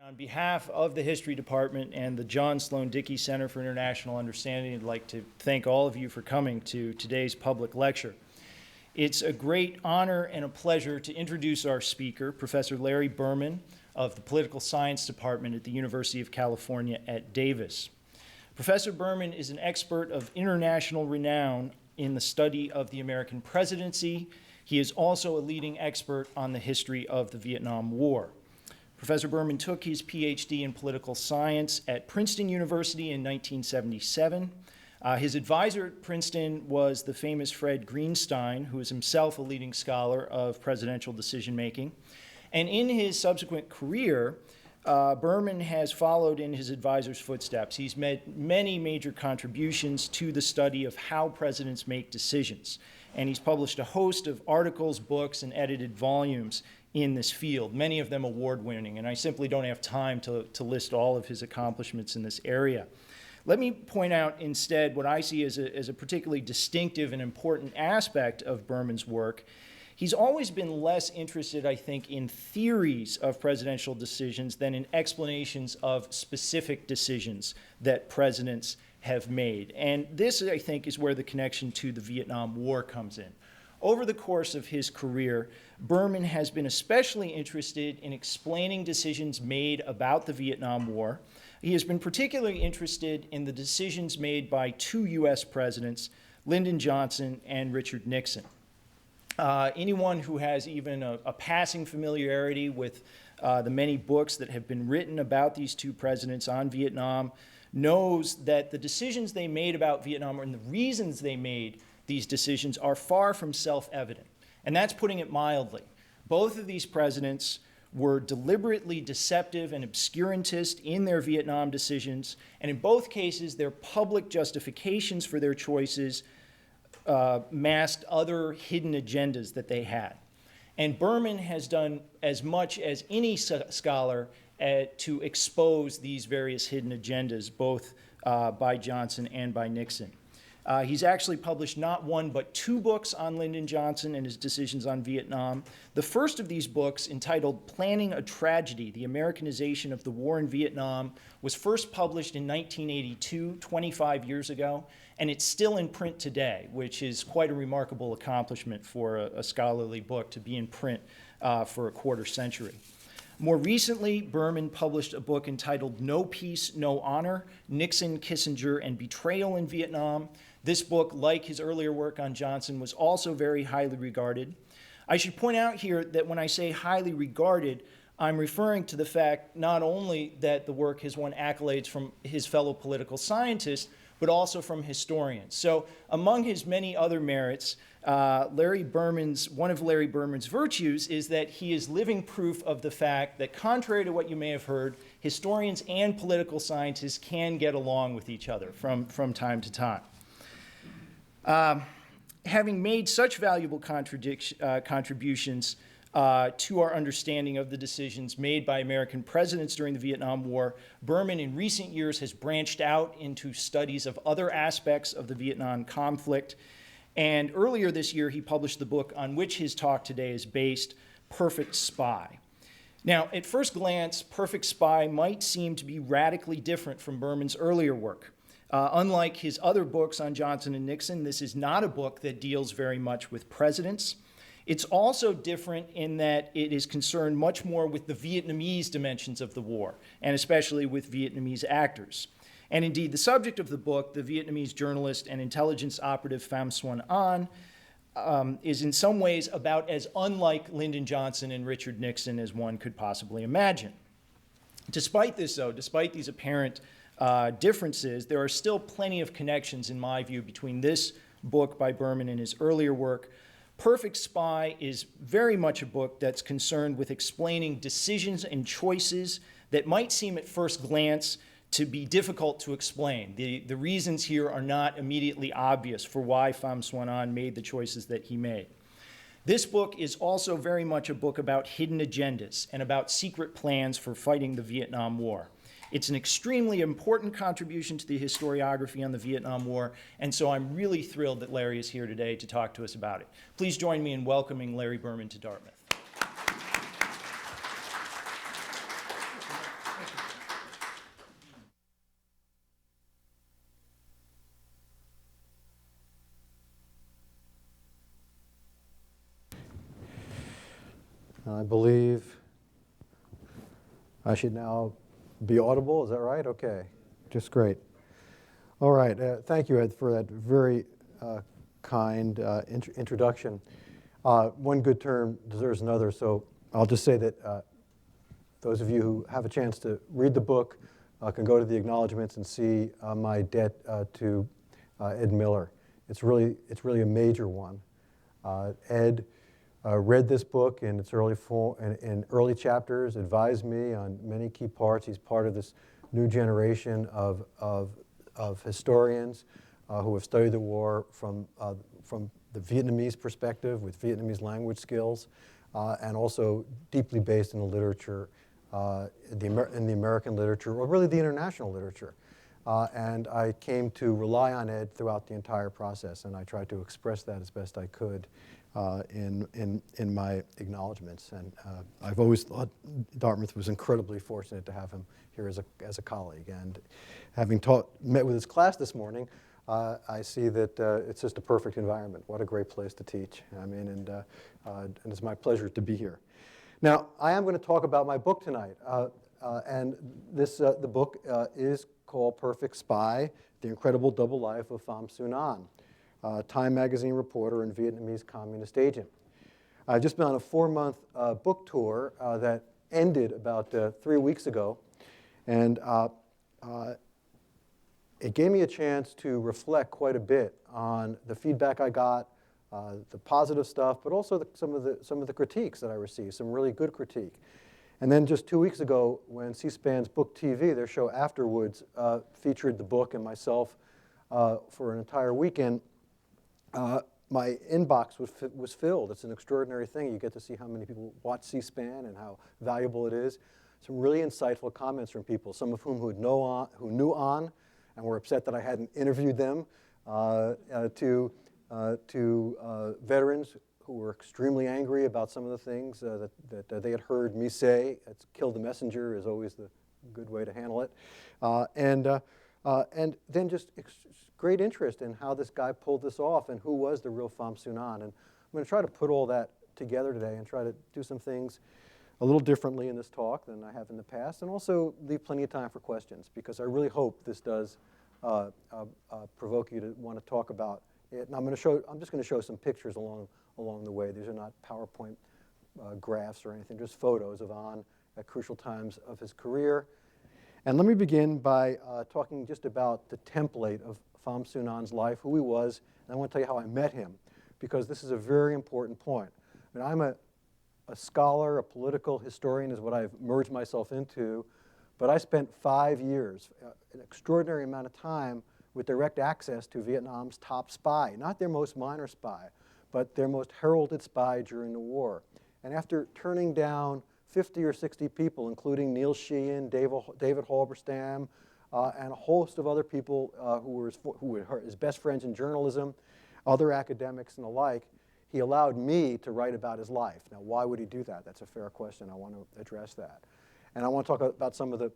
On behalf of the History Department and the John Sloan Dickey Center for International Understanding, I'd like to thank all of you for coming to today's public lecture. It's a great honor and a pleasure to introduce our speaker, Professor Larry Berman of the Political Science Department at the University of California at Davis. Professor Berman is an expert of international renown in the study of the American presidency. He is also a leading expert on the history of the Vietnam War. Professor Berman took his PhD in political science at Princeton University in 1977. His advisor at Princeton was the famous Fred Greenstein, who is himself a leading scholar of presidential decision-making. And in his subsequent career, Berman has followed in his advisor's footsteps. He's made many major contributions to the study of how presidents make decisions. And he's published a host of articles, books, and edited volumes in this field, many of them award-winning, and I simply don't have time to list all of his accomplishments in this area. Let me point out instead what I see as a particularly distinctive and important aspect of Berman's work. He's always been less interested, I think, in theories of presidential decisions than in explanations of specific decisions that presidents have made. And this, I think, is where the connection to the Vietnam War comes in. Over the course of his career, Berman has been especially interested in explaining decisions made about the Vietnam War. He has been particularly interested in the decisions made by two U.S. presidents, Lyndon Johnson and Richard Nixon. Anyone who has even a passing familiarity with the many books that have been written about these two presidents on Vietnam knows that the decisions they made about Vietnam and the reasons they made these decisions are far from self-evident. And that's putting it mildly. Both of these presidents were deliberately deceptive and obscurantist in their Vietnam decisions, and in both cases, their public justifications for their choices masked other hidden agendas that they had. And Berman has done as much as any scholar to expose these various hidden agendas, both by Johnson and by Nixon. He's actually published not one but two books on Lyndon Johnson and his decisions on Vietnam. The first of these books, entitled Planning a Tragedy, The Americanization of the War in Vietnam, was first published in 1982, 25 years ago, and it's still in print today, which is quite a remarkable accomplishment for a scholarly book to be in print for a quarter century. More recently, Berman published a book entitled No Peace, No Honor, Nixon, Kissinger, and Betrayal in Vietnam. This book, like his earlier work on Johnson, was also very highly regarded. I should point out here that when I say highly regarded, I'm referring to the fact not only that the work has won accolades from his fellow political scientists, but also from historians. So among his many other merits, one of Larry Berman's virtues is that he is living proof of the fact that, contrary to what you may have heard, historians and political scientists can get along with each other from time to time. Having made such valuable contributions to our understanding of the decisions made by American presidents during the Vietnam War, Berman in recent years has branched out into studies of other aspects of the Vietnam conflict. And earlier this year, he published the book on which his talk today is based, Perfect Spy. Now, at first glance, Perfect Spy might seem to be radically different from Berman's earlier work. Unlike his other books on Johnson and Nixon, this is not a book that deals very much with presidents. It's also different in that it is concerned much more with the Vietnamese dimensions of the war, and especially with Vietnamese actors. And indeed, the subject of the book, the Vietnamese journalist and intelligence operative Pham is in some ways about as unlike Lyndon Johnson and Richard Nixon as one could possibly imagine. Despite this, though, despite these apparent differences, there are still plenty of connections, in my view, between this book by Berman and his earlier work. Perfect Spy is very much a book that's concerned with explaining decisions and choices that might seem at first glance to be difficult to explain. The reasons here are not immediately obvious for why Pham made the choices that he made. This book is also very much a book about hidden agendas and about secret plans for fighting the Vietnam War. It's an extremely important contribution to the historiography on the Vietnam War, and so I'm really thrilled that Larry is here today to talk to us about it. Please join me in welcoming Larry Berman to Dartmouth. I believe I should now be audible. Is that right? Okay, just great. All right, thank you, Ed, for that very kind introduction. One good term deserves another, so I'll just say that those of you who have a chance to read the book can go to the acknowledgments and see my debt to Ed Miller. It's really a major one. Ed read this book in its in early chapters, advised me on many key parts. He's part of this new generation of historians who have studied the war from the Vietnamese perspective with Vietnamese language skills, and also deeply based in the literature, in the American literature, or really the international literature. And I came to rely on Ed throughout the entire process, and I tried to express that as best I could in my acknowledgments. And I've always thought Dartmouth was incredibly fortunate to have him here as a colleague. And having met with his class this morning, I see that it's just a perfect environment. What a great place to teach. I mean, and it's my pleasure to be here. Now, I am going to talk about my book tonight. And the book is called Perfect Spy, The Incredible Double Life of Pham Xuan, Time magazine reporter and Vietnamese communist agent. I've just been on a 4-month book tour that ended about 3 weeks ago. And it gave me a chance to reflect quite a bit on the feedback I got, the positive stuff, but also some of the critiques that I received, some really good critique. And then just 2 weeks ago, when C-SPAN's Book TV, their show afterwards, featured the book and myself for an entire weekend, my inbox was filled. It's an extraordinary thing. You get to see how many people watch C-SPAN and how valuable it is. Some really insightful comments from people, some of whom who knew on and were upset that I hadn't interviewed them, to veterans who were extremely angry about some of the things that they had heard me say. It's kill the messenger is always the good way to handle it. And then just great interest in how this guy pulled this off and who was the real Pham Xuan. And I'm going to try to put all that together today and try to do some things a little differently in this talk than I have in the past, and also leave plenty of time for questions, because I really hope this does provoke you to want to talk about it. And I'm just going to show some pictures along the way. These are not PowerPoint graphs or anything, just photos of An at crucial times of his career. And let me begin by talking just about the template of Pham Xuan's life, who he was, and I want to tell you how I met him, because this is a very important point. I mean, I'm a scholar, a political historian is what I've merged myself into, but I spent 5 years, an extraordinary amount of time, with direct access to Vietnam's top spy, not their most minor spy, but their most heralded spy during the war. And after turning down 50 or 60 people, including Neil Sheehan, David Halberstam, and a host of other people who were his best friends in journalism, other academics and the like, he allowed me to write about his life. Now, why would he do that? That's a fair question. I want to address that. And I want to talk about some of the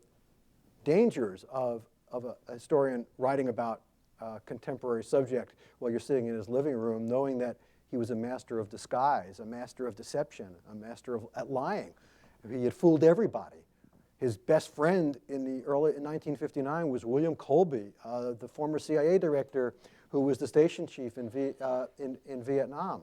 dangers of a historian writing about a contemporary subject while you're sitting in his living room, knowing that he was a master of disguise, a master of deception, a master at lying. He had fooled everybody. His best friend in 1959 was William Colby, the former CIA director who was the station chief in Vietnam.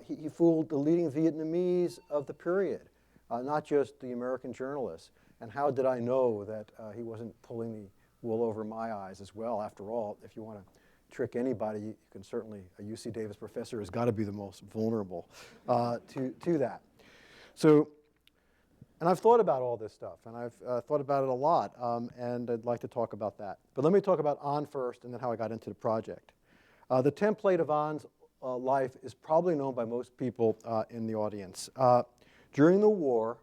He fooled the leading Vietnamese of the period, not just the American journalists. And how did I know that he wasn't pulling the wool over my eyes as well? After all, if you want to trick anybody, you can certainly, a UC Davis professor has got to be the most vulnerable to that. So, and I've thought about all this stuff, and I've thought about it a lot, and I'd like to talk about that. But let me talk about An first, and then how I got into the project. The template of An's life is probably known by most people in the audience. During the war,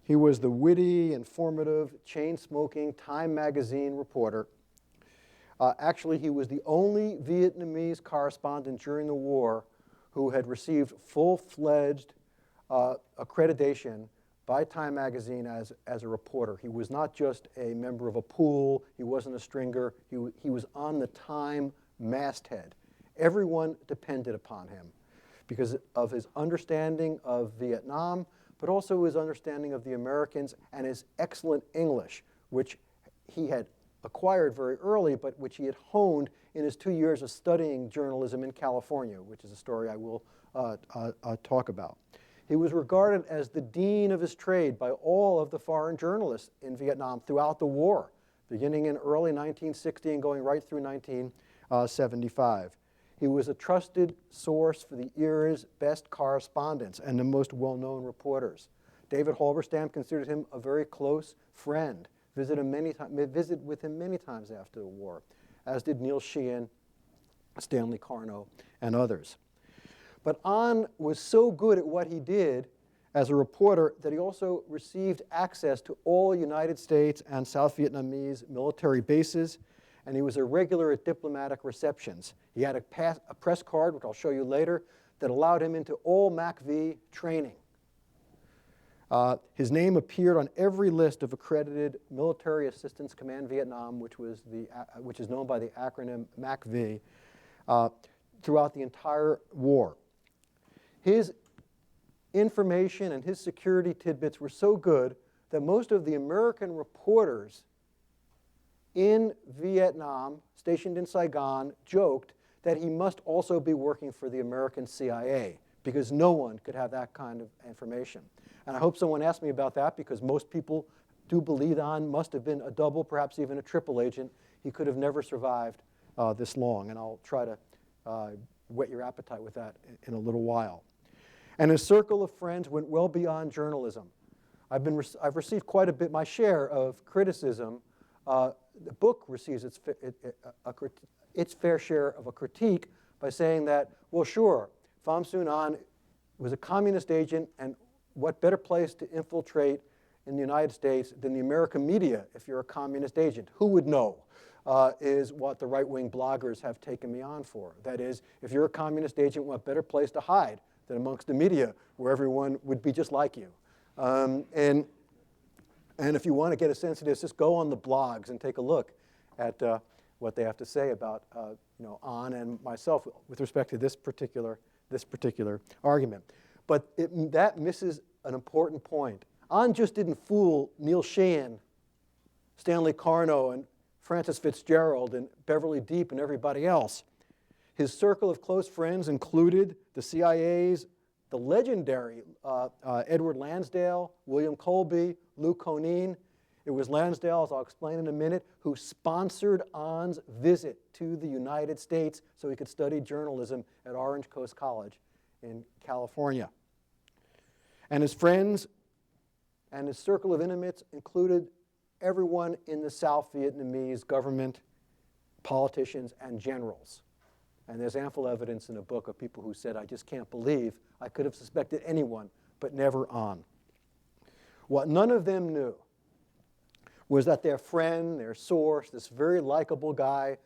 he was the witty, informative, chain-smoking Time magazine reporter. Actually, he was the only Vietnamese correspondent during the war who had received full-fledged accreditation by Time magazine as a reporter. He was not just a member of a pool. He wasn't a stringer. He was on the Time masthead. Everyone depended upon him. because of his understanding of Vietnam, but also his understanding of the Americans and his excellent English, which he had acquired very early, but which he had honed in his 2 years of studying journalism in California, which is a story I will talk about. He was regarded as the dean of his trade by all of the foreign journalists in Vietnam throughout the war, beginning in early 1960 and going right through 1975. He was a trusted source for the era's best correspondents and the most well-known reporters. David Halberstam considered him a very close friend, visited with him many times after the war, as did Neil Sheehan, Stanley Carno, and others. But An was so good at what he did as a reporter that he also received access to all United States and South Vietnamese military bases, and he was a regular at diplomatic receptions. He had a press card, which I'll show you later, that allowed him into all MACV training. His name appeared on every list of accredited Military Assistance Command Vietnam, which is known by the acronym MACV, throughout the entire war. His information and his security tidbits were so good that most of the American reporters in Vietnam, stationed in Saigon, joked that he must also be working for the American CIA, because no one could have that kind of information. And I hope someone asks me about that, because most people do believe An must have been a double, perhaps even a triple agent. He could have never survived this long, and I'll try to whet your appetite with that in a little while. And his circle of friends went well beyond journalism. I've received quite a bit, my share of criticism. The book receives its fair share of a critique by saying that, well, sure, Pham Xuan An was a communist agent, and what better place to infiltrate in the United States than the American media if you're a communist agent? Who would know? Is what the right-wing bloggers have taken me on for. That is, if you're a communist agent, what better place to hide than amongst the media, where everyone would be just like you? And if you want to get a sense of this, just go on the blogs and take a look at what they have to say about An and myself with respect to this particular argument. But that misses an important point. An just didn't fool Neil Sheehan, Stanley Carno, and Francis Fitzgerald, and Beverly Deep, and everybody else. His circle of close friends included the CIA's, the legendary Edward Lansdale, William Colby, Lou Conine. It was Lansdale, as I'll explain in a minute, who sponsored An's visit to the United States so he could study journalism at Orange Coast College in California. And his friends and his circle of intimates included everyone in the South Vietnamese government, politicians, and generals. And there's ample evidence in the book of people who said, I just can't believe I could have suspected anyone, but never An. What none of them knew was that their friend, their source, this very likable guy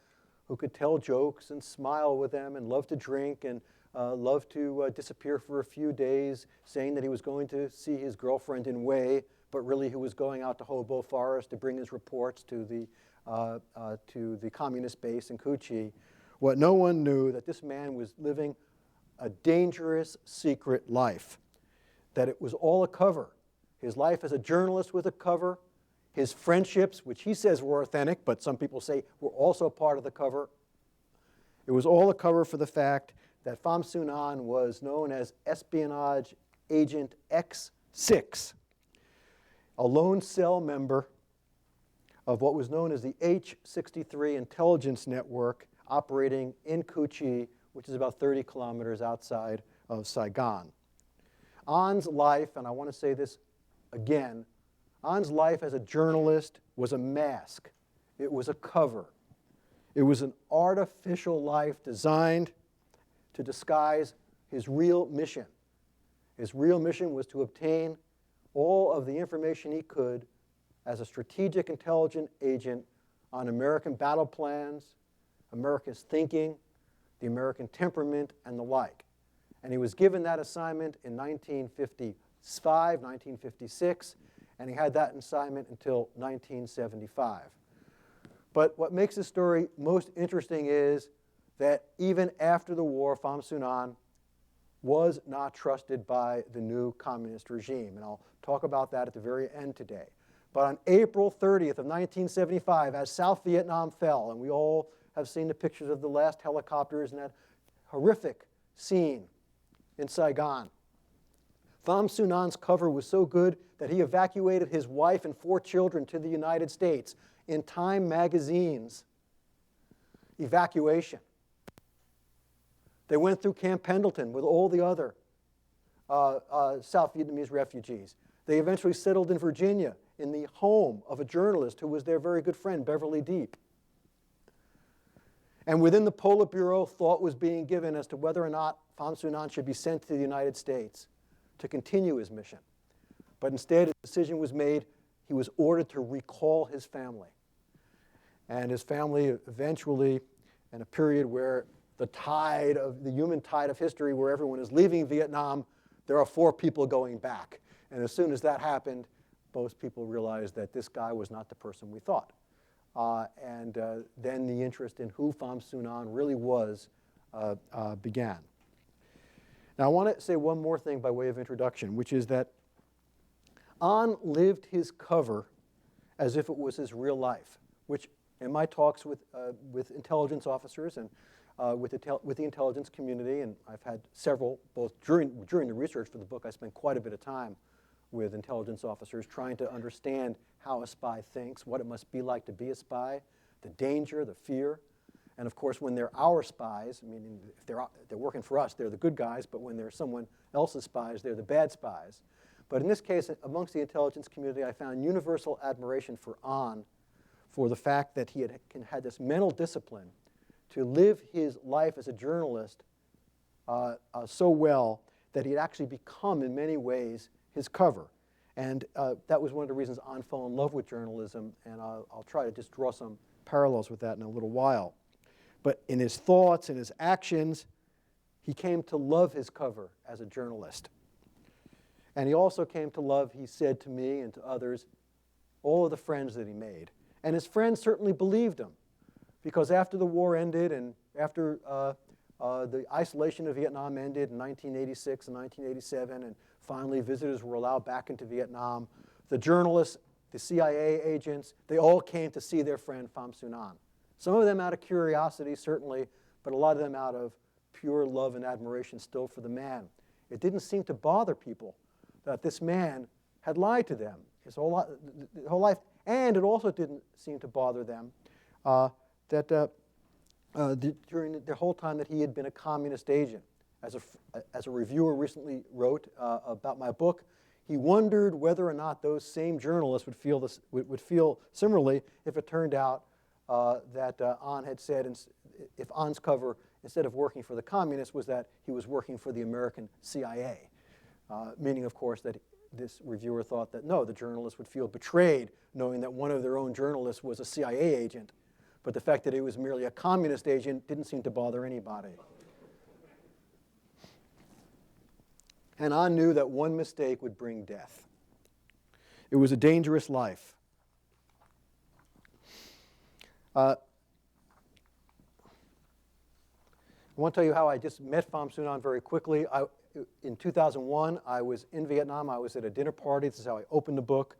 who could tell jokes and smile with them and love to drink and love to disappear for a few days, saying that he was going to see his girlfriend in Hue, but really who was going out to Hobo Forest to bring his reports to the communist base in Cu Chi. What no one knew, that this man was living a dangerous secret life, that it was all a cover. His life as a journalist was a cover. His friendships, which he says were authentic, but some people say were also part of the cover. It was all a cover for the fact that Pham Xuan An was known as Espionage Agent X6, a lone cell member of what was known as the H-63 intelligence network operating in Cu Chi, which is about 30 kilometers outside of Saigon. An's life, and I want to say this again, An's life as a journalist was a mask. It was a cover. It was an artificial life designed to disguise his real mission. His real mission was to obtain all of the information he could as a strategic intelligence agent on American battle plans, America's thinking, the American temperament, and the like. And he was given that assignment in 1955, 1956, and he had that assignment until 1975. But what makes this story most interesting is that even after the war, Pham Xuan An was not trusted by the new communist regime. And I'll talk about that at the very end today. But on April 30th of 1975, as South Vietnam fell, and we all have seen the pictures of the last helicopters and that horrific scene in Saigon, Pham Xuan's cover was so good that he evacuated his wife and 4 children to the United States in Time magazine's evacuation. They went through Camp Pendleton with all the other South Vietnamese refugees. They eventually settled in Virginia in the home of a journalist who was their very good friend, Beverly Deep. And within the Politburo, thought was being given as to whether or not Pham Xuan should be sent to the United States to continue his mission. But instead, a decision was made. He was ordered to recall his family. And his family eventually, in a period where the human tide of history, where everyone is leaving Vietnam, there are 4 people going back. And as soon as that happened, most people realized that this guy was not the person we thought. Then the interest in who Pham Xuan really was began. Now, I want to say one more thing by way of introduction, which is that An lived his cover as if it was his real life, which in my talks with intelligence officers and with the intelligence community, and I've had several, both during the research for the book, I spent quite a bit of time with intelligence officers trying to understand how a spy thinks, what it must be like to be a spy, the danger, the fear. And of course, when they're our spies, meaning if they're working for us, they're the good guys, but when they're someone else's spies, they're the bad spies. But in this case, amongst the intelligence community, I found universal admiration for An, for the fact that he had this mental discipline to live his life as a journalist so well that he had actually become, in many ways, his cover. And that was one of the reasons An fell in love with journalism, and I'll try to just draw some parallels with that in a little while. But in his thoughts and his actions, he came to love his cover as a journalist. And he also came to love, he said to me and to others, all of the friends that he made. And his friends certainly believed him, because after the war ended and after the isolation of Vietnam ended in 1986 and 1987, and finally visitors were allowed back into Vietnam, the journalists, the CIA agents, they all came to see their friend Pham Xuan. Some of them out of curiosity, certainly, but a lot of them out of pure love and admiration still for the man. It didn't seem to bother people that this man had lied to them his whole life, and it also didn't seem to bother them that during the whole time that he had been a communist agent. As a reviewer recently wrote about my book, he wondered whether or not those same journalists would feel similarly if it turned out that An had said, if An's cover, instead of working for the communists, was that he was working for the American CIA. Meaning, of course, that this reviewer thought that, no, the journalists would feel betrayed knowing that one of their own journalists was a CIA agent. But the fact that he was merely a communist agent didn't seem to bother anybody. And An knew that one mistake would bring death. It was a dangerous life. I want to tell you how I just met Pham Xuan very quickly. In 2001, I was in Vietnam. I was at a dinner party. This is how I opened the book.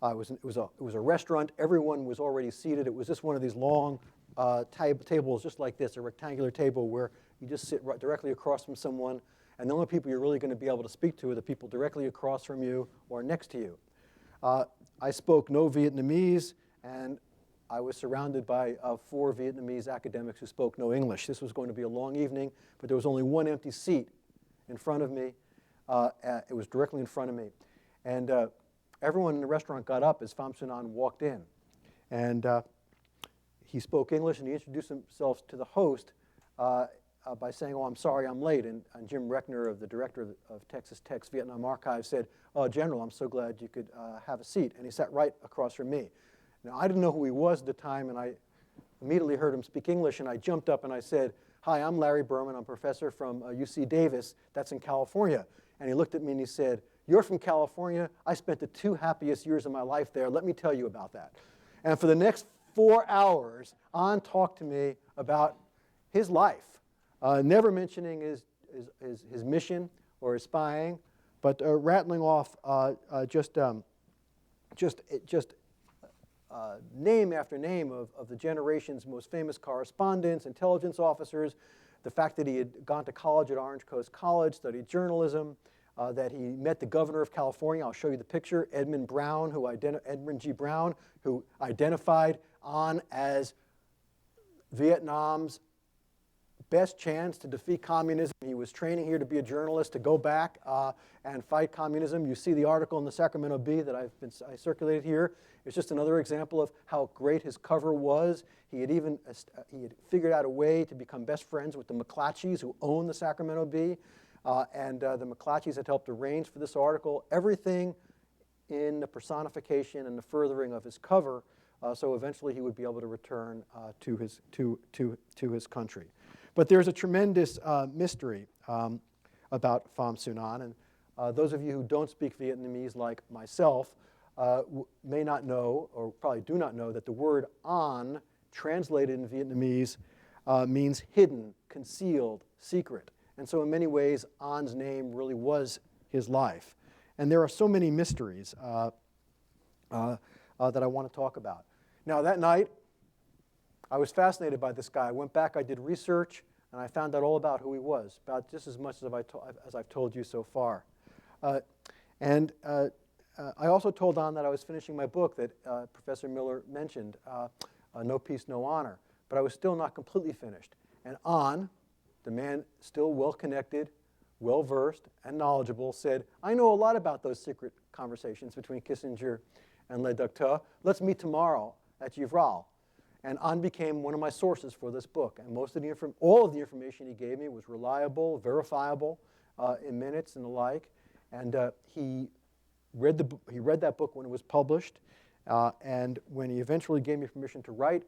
It was a restaurant. Everyone was already seated. It was just one of these long tables just like this, a rectangular table where you just sit directly across from someone, and the only people you're really going to be able to speak to are the people directly across from you or next to you. I spoke no Vietnamese, and I was surrounded by 4 Vietnamese academics who spoke no English. This was going to be a long evening, but there was only one empty seat in front of me. It was directly in front of me. And everyone in the restaurant got up as Pham Xuan walked in. And he spoke English, and he introduced himself to the host by saying, "Oh, I'm sorry I'm late." And Jim Reckner, the director of Texas Tech's Vietnam Archive, said, "Oh, General, I'm so glad you could have a seat." And he sat right across from me. Now, I didn't know who he was at the time, and I immediately heard him speak English, and I jumped up and I said, "Hi, I'm Larry Berman. I'm a professor from UC Davis. That's in California." And he looked at me and he said, "You're from California? I spent the 2 happiest years of my life there. Let me tell you about that." And for the next 4 hours, An talked to me about his life, never mentioning his mission or his spying, but rattling off just name after name of the generation's most famous correspondents, intelligence officers, the fact that he had gone to college at Orange Coast College, studied journalism, that he met the governor of California. I'll show you the picture, Edmund G. Brown, who identified An as Vietnam's best chance to defeat communism. He was training here to be a journalist, to go back and fight communism. You see the article in the Sacramento Bee that I circulated here. It's just another example of how great his cover was. He had figured out a way to become best friends with the McClatchys, who owned the Sacramento Bee, and the McClatchys had helped arrange for this article. Everything in the personification and the furthering of his cover, so eventually he would be able to return to his country. But there's a tremendous mystery about Pham Xuan, and those of you who don't speak Vietnamese like myself may not know, or probably do not know, that the word An, translated in Vietnamese, means hidden, concealed, secret. And so in many ways, An's name really was his life. And there are so many mysteries that I want to talk about. Now, that night, I was fascinated by this guy. I went back, I did research, and I found out all about who he was, about just as much as I've told you so far. I also told An that I was finishing my book that Professor Miller mentioned, No Peace, No Honor, but I was still not completely finished. And An, the man still well-connected, well-versed, and knowledgeable, said, I know a lot about those secret conversations between Kissinger and Le Duc Tho. Let's meet tomorrow at Givral. And An became one of my sources for this book. And all of the information he gave me was reliable, verifiable, in minutes and the like. And he read that book when it was published. And when he eventually gave me permission to write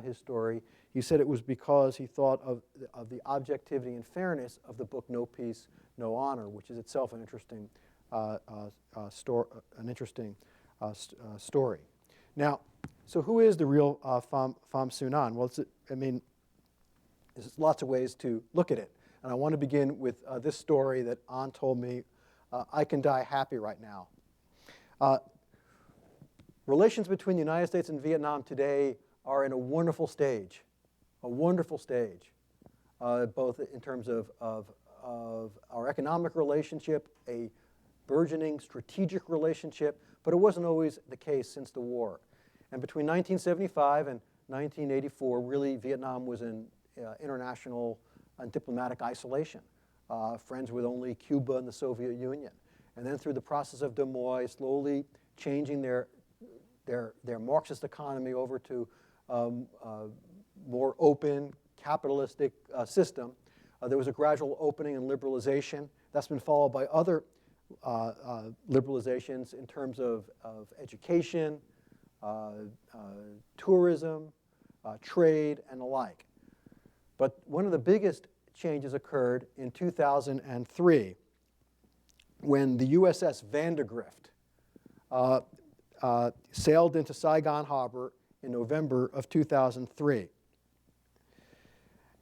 his story, he said it was because he thought of the objectivity and fairness of the book No Peace, No Honor, which is itself an interesting story. Now, so who is the real Pham Xuan? Well, there's lots of ways to look at it. And I want to begin with this story that An told me, I can die happy right now. Relations between the United States and Vietnam today are in a wonderful stage, both in terms of our economic relationship, a burgeoning strategic relationship, but it wasn't always the case since the war. And between 1975 and 1984, really, Vietnam was in international and diplomatic isolation, friends with only Cuba and the Soviet Union. And then through the process of Des Moines, slowly changing their Marxist economy over to more open, capitalistic system, there was a gradual opening and liberalization. That's been followed by other liberalizations in terms of education, tourism, trade, and the like. But one of the biggest changes occurred in 2003 when the USS Vandergrift sailed into Saigon Harbor in November of 2003.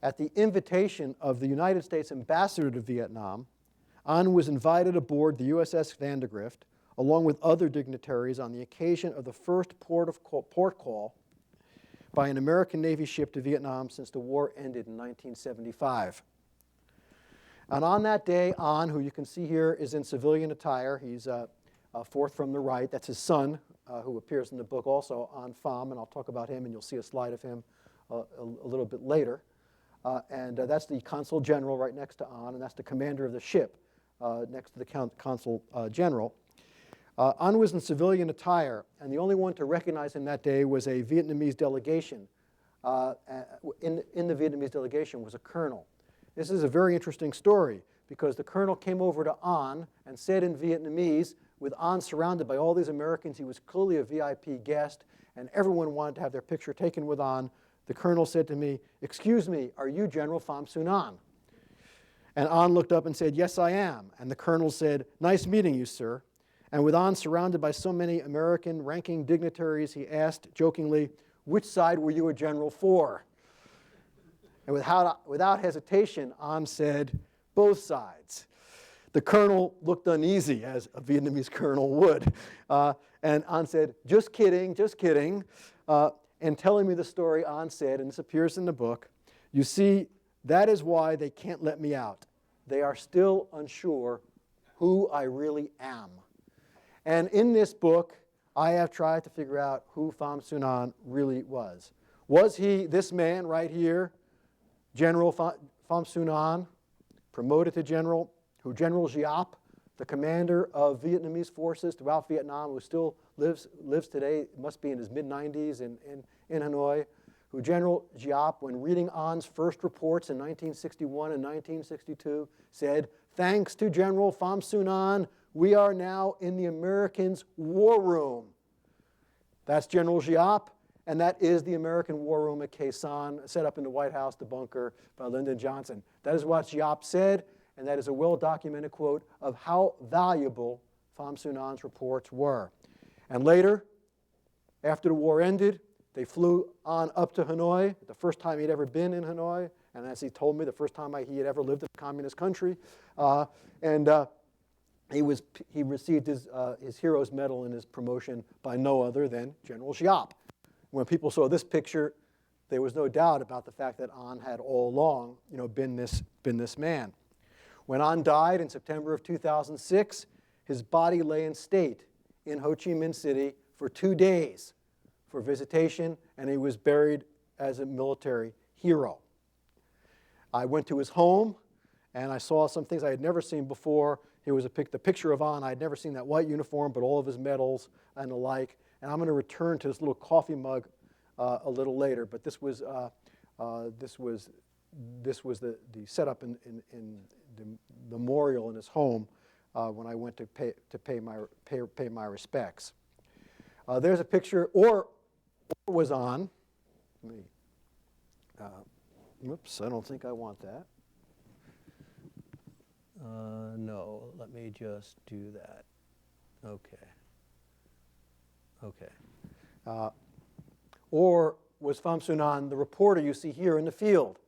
At the invitation of the United States ambassador to Vietnam, An was invited aboard the USS Vandergrift along with other dignitaries on the occasion of the first port call by an American Navy ship to Vietnam since the war ended in 1975. And on that day, An, who you can see here, is in civilian attire. He's fourth from the right. That's his son, who appears in the book also, An Pham, and I'll talk about him, and you'll see a slide of him a little bit later. And that's the consul general right next to An, and that's the commander of the ship next to the consul general. An was in civilian attire, and the only one to recognize him that day was a Vietnamese delegation. In the Vietnamese delegation was a colonel. This is a very interesting story because the colonel came over to An and said in Vietnamese, with An surrounded by all these Americans, he was clearly a VIP guest, and everyone wanted to have their picture taken with An. The colonel said to me, "Excuse me, are you General Pham Xuan?" And An looked up and said, "Yes, I am." And the colonel said, "Nice meeting you, sir." And with An surrounded by so many American ranking dignitaries, he asked jokingly, "Which side were you a general for?" And without hesitation, An said, both sides. The colonel looked uneasy, as a Vietnamese colonel would. And An said, just kidding, just kidding. And telling me the story, An said, and this appears in the book, you see, that is why they can't let me out. They are still unsure who I really am. And in this book, I have tried to figure out who Pham Xuan An really was. Was he this man right here, General Pham Xuan An, promoted to general, who General Giap, the commander of Vietnamese forces throughout Vietnam, who still lives today, must be in his mid-90s in Hanoi, who General Giap, when reading An's first reports in 1961 and 1962, said, thanks to General Pham Xuan An, we are now in the Americans' war room. That's General Giap, and that is the American war room at Khe Sanh, set up in the White House, the bunker by Lyndon Johnson. That is what Giap said, and that is a well-documented quote of how valuable Pham Xuan An's reports were. And later, after the war ended, they flew An up to Hanoi, the first time he'd ever been in Hanoi, and as he told me, the first time he had ever lived in a communist country. He received his Hero's Medal and his promotion by no other than General Giap. When people saw this picture, there was no doubt about the fact that An had all along, been this man. When An died in September of 2006, his body lay in state in Ho Chi Minh City for 2 days for visitation, and he was buried as a military hero. I went to his home, and I saw some things I had never seen before. Here was the picture of An. I had never seen that white uniform, but all of his medals and the like. And I'm going to return to this little coffee mug a little later. But this was the setup in the memorial in his home when I went to pay my respects. There's a picture, or was on. Whoops, I don't think I want that. No, let me just do that. Okay. Or was Pham Xuan An the reporter you see here in the field?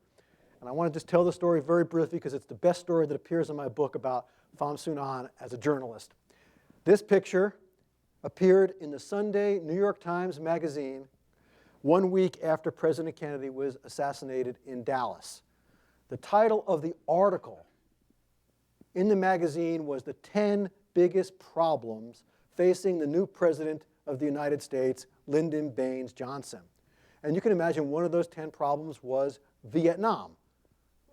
And I want to just tell the story very briefly because it's the best story that appears in my book about Pham Xuan An as a journalist. This picture appeared in the Sunday New York Times magazine 1 week after President Kennedy was assassinated in Dallas. The title of the article in the magazine was the 10 biggest problems facing the new president of the United States, Lyndon Baines Johnson. And you can imagine one of those 10 problems was Vietnam.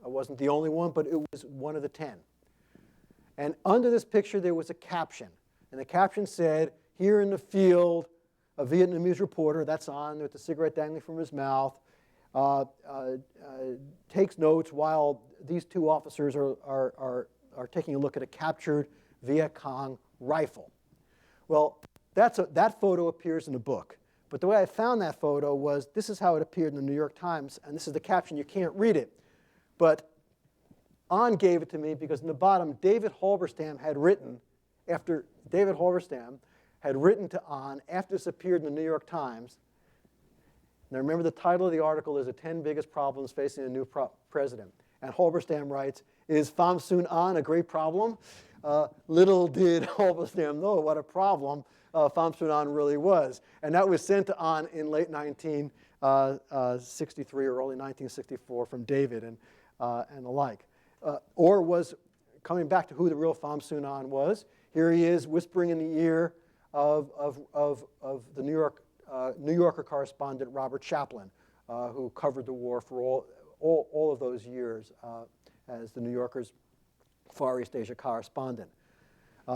It wasn't the only one, but it was one of the 10. And under this picture, there was a caption. And the caption said, here in the field, a Vietnamese reporter, that's on with the cigarette dangling from his mouth, takes notes while these two officers are taking a look at a captured Viet Cong rifle. Well, that photo appears in the book. But the way I found that photo was, this is how it appeared in the New York Times, and this is the caption. You can't read it. But An gave it to me because in the bottom, David Halberstam had written, after David Halberstam had written to An after this appeared in the New York Times. Now remember, the title of the article is the 10 biggest problems facing a new president. And Halberstam writes, is Pham Xuan An a great problem? Little did Halberstam know what a problem Pham Xuan An really was. And that was sent to An in late 1963 or early 1964 from David and the like. Or was, coming back to who the real Pham Xuan An was, here he is whispering in the ear of the New Yorker correspondent Robert Chaplin, who covered the war for all of those years as the New Yorker's Far East Asia correspondent.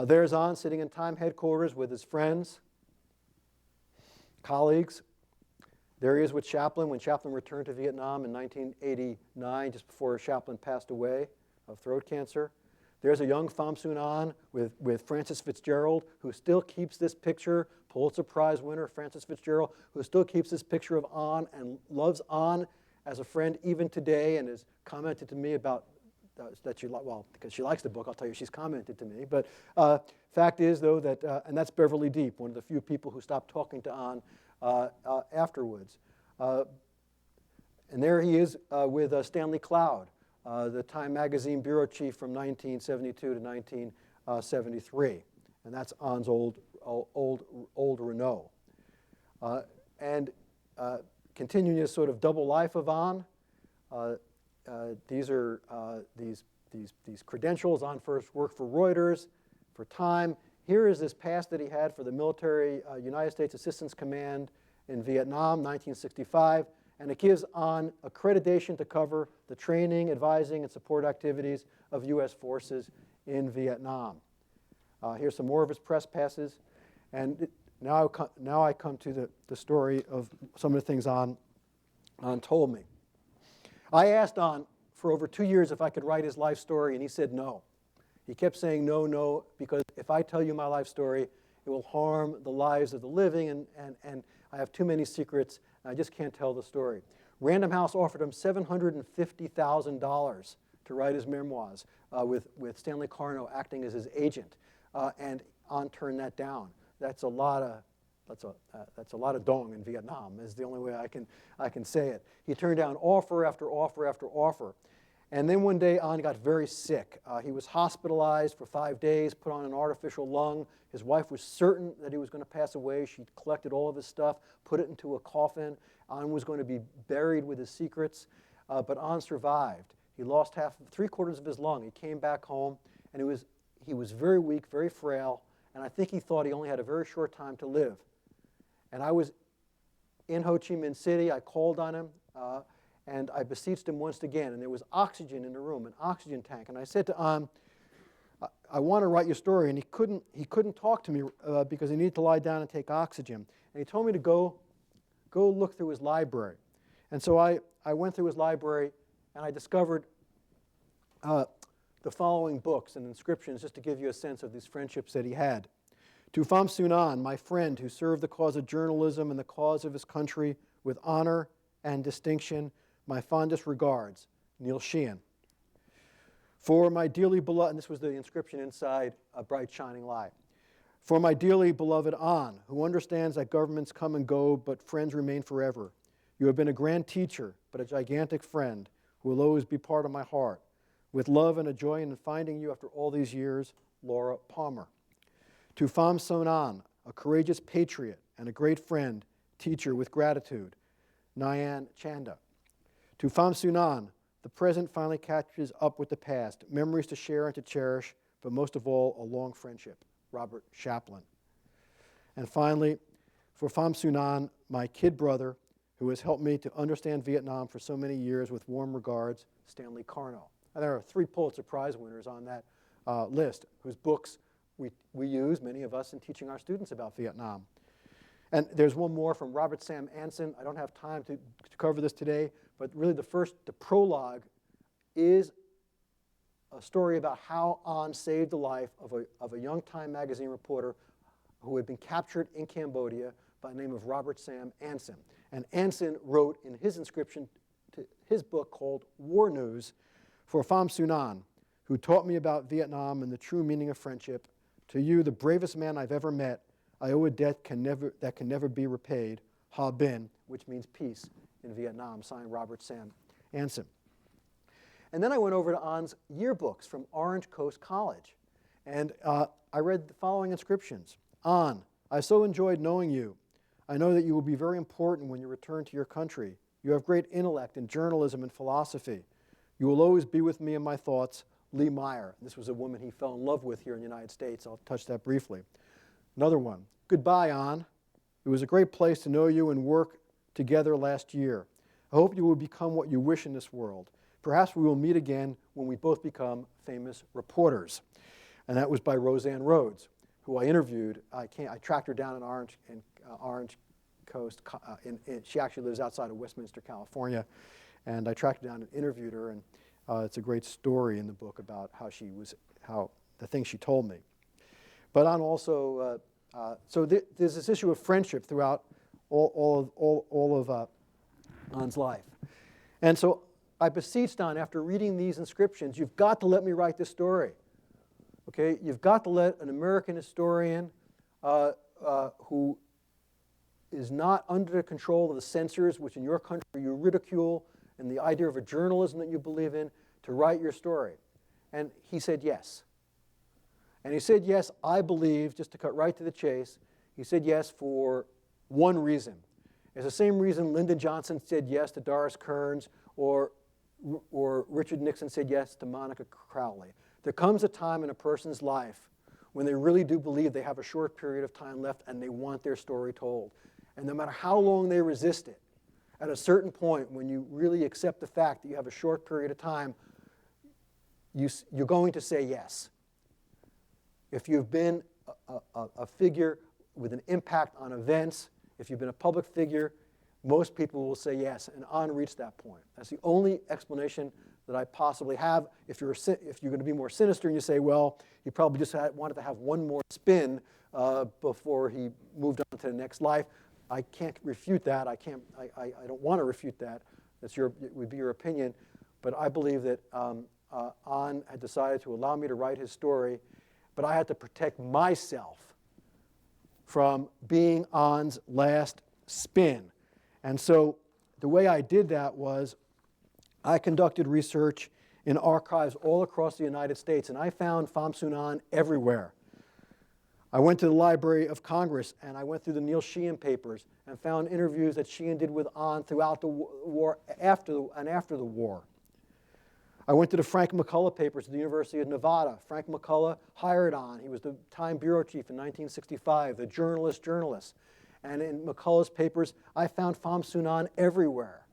There's An sitting in Time headquarters with his friends, colleagues. There he is with Chaplin when Chaplin returned to Vietnam in 1989, just before Chaplin passed away of throat cancer. There's a young Pham Xuan An with Francis Fitzgerald, who still keeps this picture, Pulitzer Prize winner Francis Fitzgerald, who still keeps this picture of An and loves An as a friend even today, and has commented to me about that because she likes the book, I'll tell you she's commented to me. But fact is, though, that, and that's Beverly Deep, one of the few people who stopped talking to An afterwards. And there he is with Stanley Cloud, the Time magazine bureau chief from 1972 to 1973. And that's An's old Renault. And continuing this sort of double life of An, these are these credentials. An first worked for Reuters, for Time. Here is this pass that he had for the military United States Assistance Command in Vietnam, 1965. And it gives An accreditation to cover the training, advising, and support activities of U.S. forces in Vietnam. Here's some more of his press passes. And now I come to the story of some of the things An told me. I asked An for over 2 years if I could write his life story, and he said no. He kept saying no, no, because if I tell you my life story, it will harm the lives of the living, and I have too many secrets, and I just can't tell the story. Random House offered him $750,000 to write his memoirs, with Stanley Carno acting as his agent, and An turned that down. That's a lot of dong in Vietnam, is the only way I can say it. He turned down offer after offer after offer. And then one day, An got very sick. He was hospitalized for 5 days, put on an artificial lung. His wife was certain that he was going to pass away. She collected all of his stuff, put it into a coffin. An was going to be buried with his secrets, but An survived. He lost three-quarters of his lung. He came back home, and he was very weak, very frail, and I think he thought he only had a very short time to live. And I was in Ho Chi Minh City. I called on him, and I beseeched him once again. And there was oxygen in the room, an oxygen tank. And I said to An, I want to write your story. And he couldn't talk to me because he needed to lie down and take oxygen. And he told me to go look through his library. And so I went through his library, and I discovered the following books and inscriptions, just to give you a sense of these friendships that he had. To Pham Xuan, my friend who served the cause of journalism and the cause of his country with honor and distinction, my fondest regards, Neil Sheehan. For my dearly beloved, and this was the inscription inside A Bright Shining Light. For my dearly beloved An, who understands that governments come and go, but friends remain forever. You have been a grand teacher, but a gigantic friend, who will always be part of my heart. With love and a joy in finding you after all these years, Laura Palmer. To Pham Xuan, a courageous patriot and a great friend, teacher with gratitude, Nyan Chanda. To Pham Xuan, the present finally catches up with the past, memories to share and to cherish, but most of all, a long friendship, Robert Chaplin. And finally, for Pham Xuan, my kid brother, who has helped me to understand Vietnam for so many years, with warm regards, Stanley Carno. And there are 3 Pulitzer Prize winners on that list, whose books we use, many of us, in teaching our students about Vietnam. And there's one more from Robert Sam Anson. I don't have time to cover this today, but really the prologue is a story about how An saved the life of a young Time magazine reporter who had been captured in Cambodia by the name of Robert Sam Anson. And Anson wrote in his inscription to his book called War News, for Pham Xuan, who taught me about Vietnam and the true meaning of friendship. To you, the bravest man I've ever met, I owe a debt that can never be repaid. Ha Bin, which means peace in Vietnam, signed Robert Sam Anson. And then I went over to An's yearbooks from Orange Coast College. And I read the following inscriptions. An, I so enjoyed knowing you. I know that you will be very important when you return to your country. You have great intellect in journalism and philosophy. You will always be with me in my thoughts, Lee Meyer. This was a woman he fell in love with here in the United States. I'll touch that briefly. Another one. Goodbye, An. It was a great place to know you and work together last year. I hope you will become what you wish in this world. Perhaps we will meet again when we both become famous reporters. And that was by Roseanne Rhodes, who I interviewed. I tracked her down in Orange Coast. She actually lives outside of Westminster, California. And I tracked her down and interviewed her, and it's a great story in the book about how the things she told me. But An also, there's this issue of friendship throughout all of An's life. And so I beseeched An, after reading these inscriptions, you've got to let me write this story. Okay, you've got to let an American historian who is not under the control of the censors, which in your country you ridicule, and the idea of a journalism that you believe in, to write your story? And he said yes. And he said yes, I believe, just to cut right to the chase, he said yes for one reason. It's the same reason Lyndon Johnson said yes to Doris Kearns, or Richard Nixon said yes to Monica Crowley. There comes a time in a person's life when they really do believe they have a short period of time left and they want their story told. And no matter how long they resist it, at a certain point when you really accept the fact that you have a short period of time, you're going to say yes. If you've been a figure with an impact on events, if you've been a public figure, most people will say yes, and on reach that point. That's the only explanation that I possibly have. If you're going to be more sinister and you say, well, he probably just wanted to have one more spin before he moved on to the next life, I can't refute that. I don't want to refute that. It would be your opinion. But I believe that An had decided to allow me to write his story, but I had to protect myself from being An's last spin. And so the way I did that was I conducted research in archives all across the United States, and I found Pham Xuan An everywhere. I went to the Library of Congress, and I went through the Neil Sheehan papers and found interviews that Sheehan did with An throughout the war after the war. I went to the Frank McCullough papers at the University of Nevada. Frank McCullough hired An. He was the Time bureau chief in 1965, the journalist. And in McCullough's papers, I found Pham Xuan An everywhere.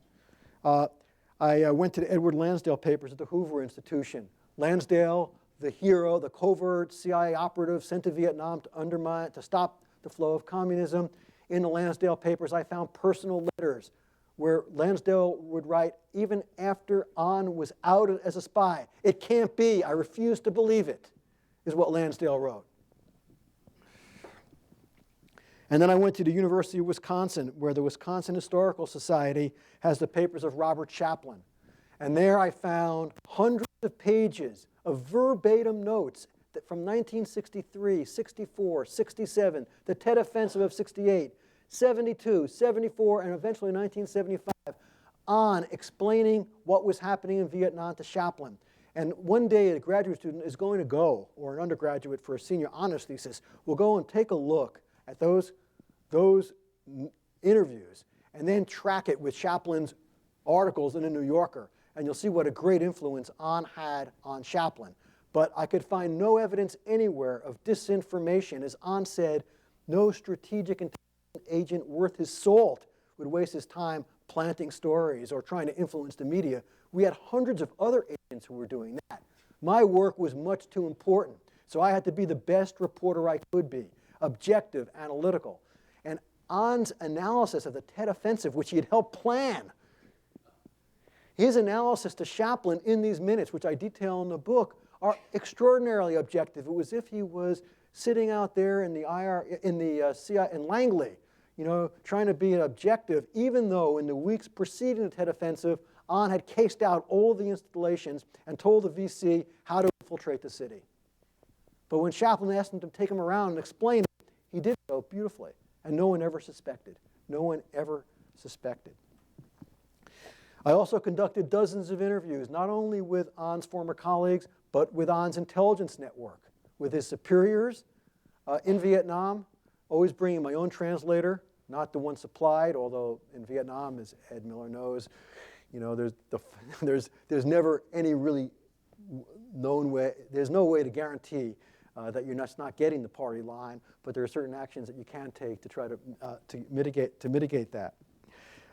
I went to the Edward Lansdale papers at the Hoover Institution. Lansdale, the hero, the covert CIA operative sent to Vietnam to stop the flow of communism. In the Lansdale papers, I found personal letters where Lansdale would write, even after An was outed as a spy, "It can't be, I refuse to believe it," is what Lansdale wrote. And then I went to the University of Wisconsin, where the Wisconsin Historical Society has the papers of Robert Chaplin. And there I found hundreds of pages of verbatim notes that from 1963, 64, 67, the Tet Offensive of 68, 72, 74, and eventually 1975, on explaining what was happening in Vietnam to Chaplin. And one day a graduate student is going to go, or an undergraduate for a senior honors thesis, will go and take a look at those interviews and then track it with Chaplin's articles in the New Yorker. And you'll see what a great influence An had on Chaplin. But I could find no evidence anywhere of disinformation. As An said, no strategic intelligence agent worth his salt would waste his time planting stories or trying to influence the media. We had hundreds of other agents who were doing that. My work was much too important, so I had to be the best reporter I could be, objective, analytical. And An's analysis of the Tet Offensive, which he had helped plan, his analysis to Chaplin in these minutes, which I detail in the book, are extraordinarily objective. It was as if he was sitting out there in the CIA in Langley, trying to be an objective, even though in the weeks preceding the Tet Offensive, An had cased out all the installations and told the VC how to infiltrate the city. But when Chaplin asked him to take him around and explain it, he did so beautifully, and no one ever suspected. No one ever suspected. I also conducted dozens of interviews, not only with An's former colleagues, but with An's intelligence network, with his superiors in Vietnam, always bringing my own translator, not the one supplied, although in Vietnam, as Ed Miller knows, there's never any really known way, there's no way to guarantee that you're not getting the party line, but there are certain actions that you can take to try to mitigate that.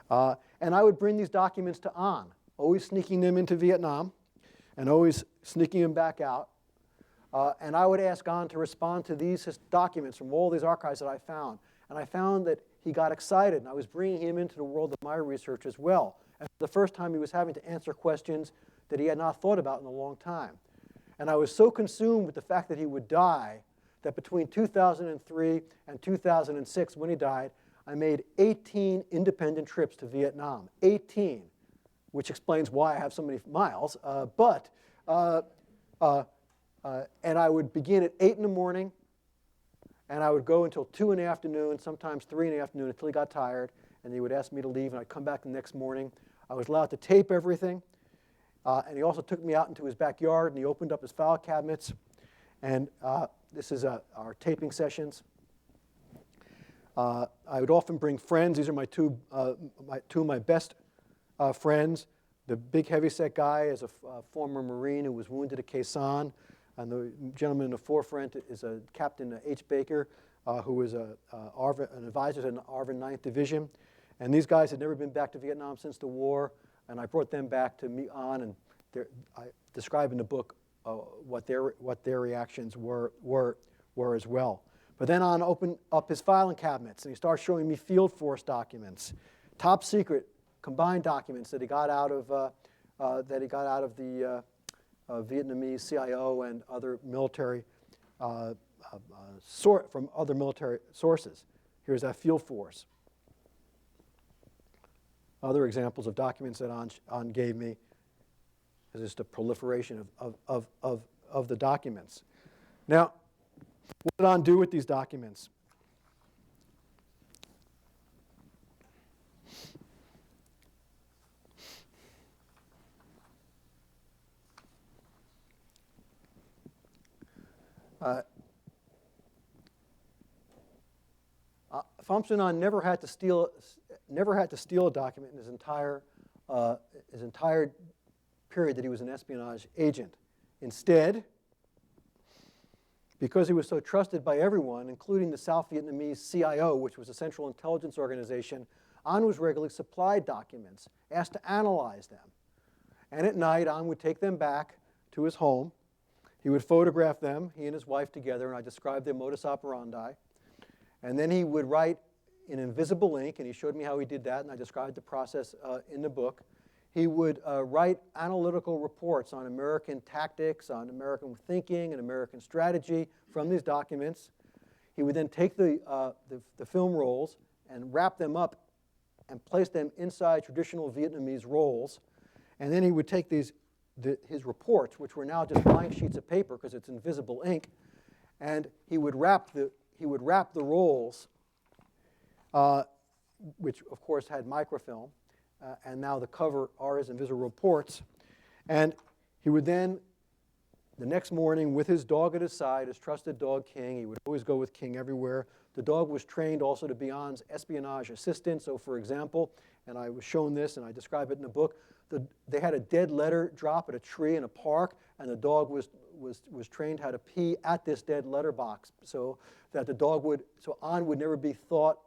And I would bring these documents to An, always sneaking them into Vietnam and always sneaking them back out. And I would ask An to respond to these documents from all these archives that I found. And I found that he got excited, and I was bringing him into the world of my research as well. And for the first time, he was having to answer questions that he had not thought about in a long time. And I was so consumed with the fact that he would die that between 2003 and 2006, when he died, I made 18 independent trips to Vietnam, 18, which explains why I have so many miles. And I would begin at 8 in the morning, and I would go until 2 in the afternoon, sometimes 3 in the afternoon, until he got tired, and he would ask me to leave, and I'd come back the next morning. I was allowed to tape everything, And he also took me out into his backyard, and he opened up his file cabinets. And this is our taping sessions. I would often bring friends. These are two of my best friends. The big heavyset guy is a former Marine who was wounded at Quezon. And the gentleman in the forefront is a Captain H. Baker, who was an advisor to the ARVN 9th Division. And these guys had never been back to Vietnam since the war. And I brought them back to meet on, and I describe in the book what their reactions were as well. But then on opened up his filing cabinets, and he started showing me field force documents, top secret combined documents that he got out of the Vietnamese CIO and other military from other military sources. Here's that field force. Other examples of documents that An gave me is just a proliferation of the documents. Now, what did An do with these documents? Pham Xuan never had to steal a document in his entire period that he was an espionage agent. Instead, because he was so trusted by everyone, including the South Vietnamese CIO, which was a Central Intelligence Organization, An was regularly supplied documents, asked to analyze them. And at night, An would take them back to his home. He would photograph them, he and his wife together, and I described their modus operandi. And then he would write in invisible ink, and he showed me how he did that, and I described the process in the book. He would write analytical reports on American tactics, on American thinking and American strategy from these documents. He would then take the film rolls and wrap them up and place them inside traditional Vietnamese rolls. And then he would take his reports, which were now just blank sheets of paper because it's invisible ink, and he would wrap the rolls, which of course had microfilm, and now the cover are his invisible reports. And he would then, the next morning, with his dog at his side, his trusted dog King, he would always go with King everywhere. The dog was trained also to be An's espionage assistant. So for example, and I was shown this and I describe it in the book, they had a dead letter drop at a tree in a park, and the dog was trained how to pee at this dead letter box, so that so An would never be thought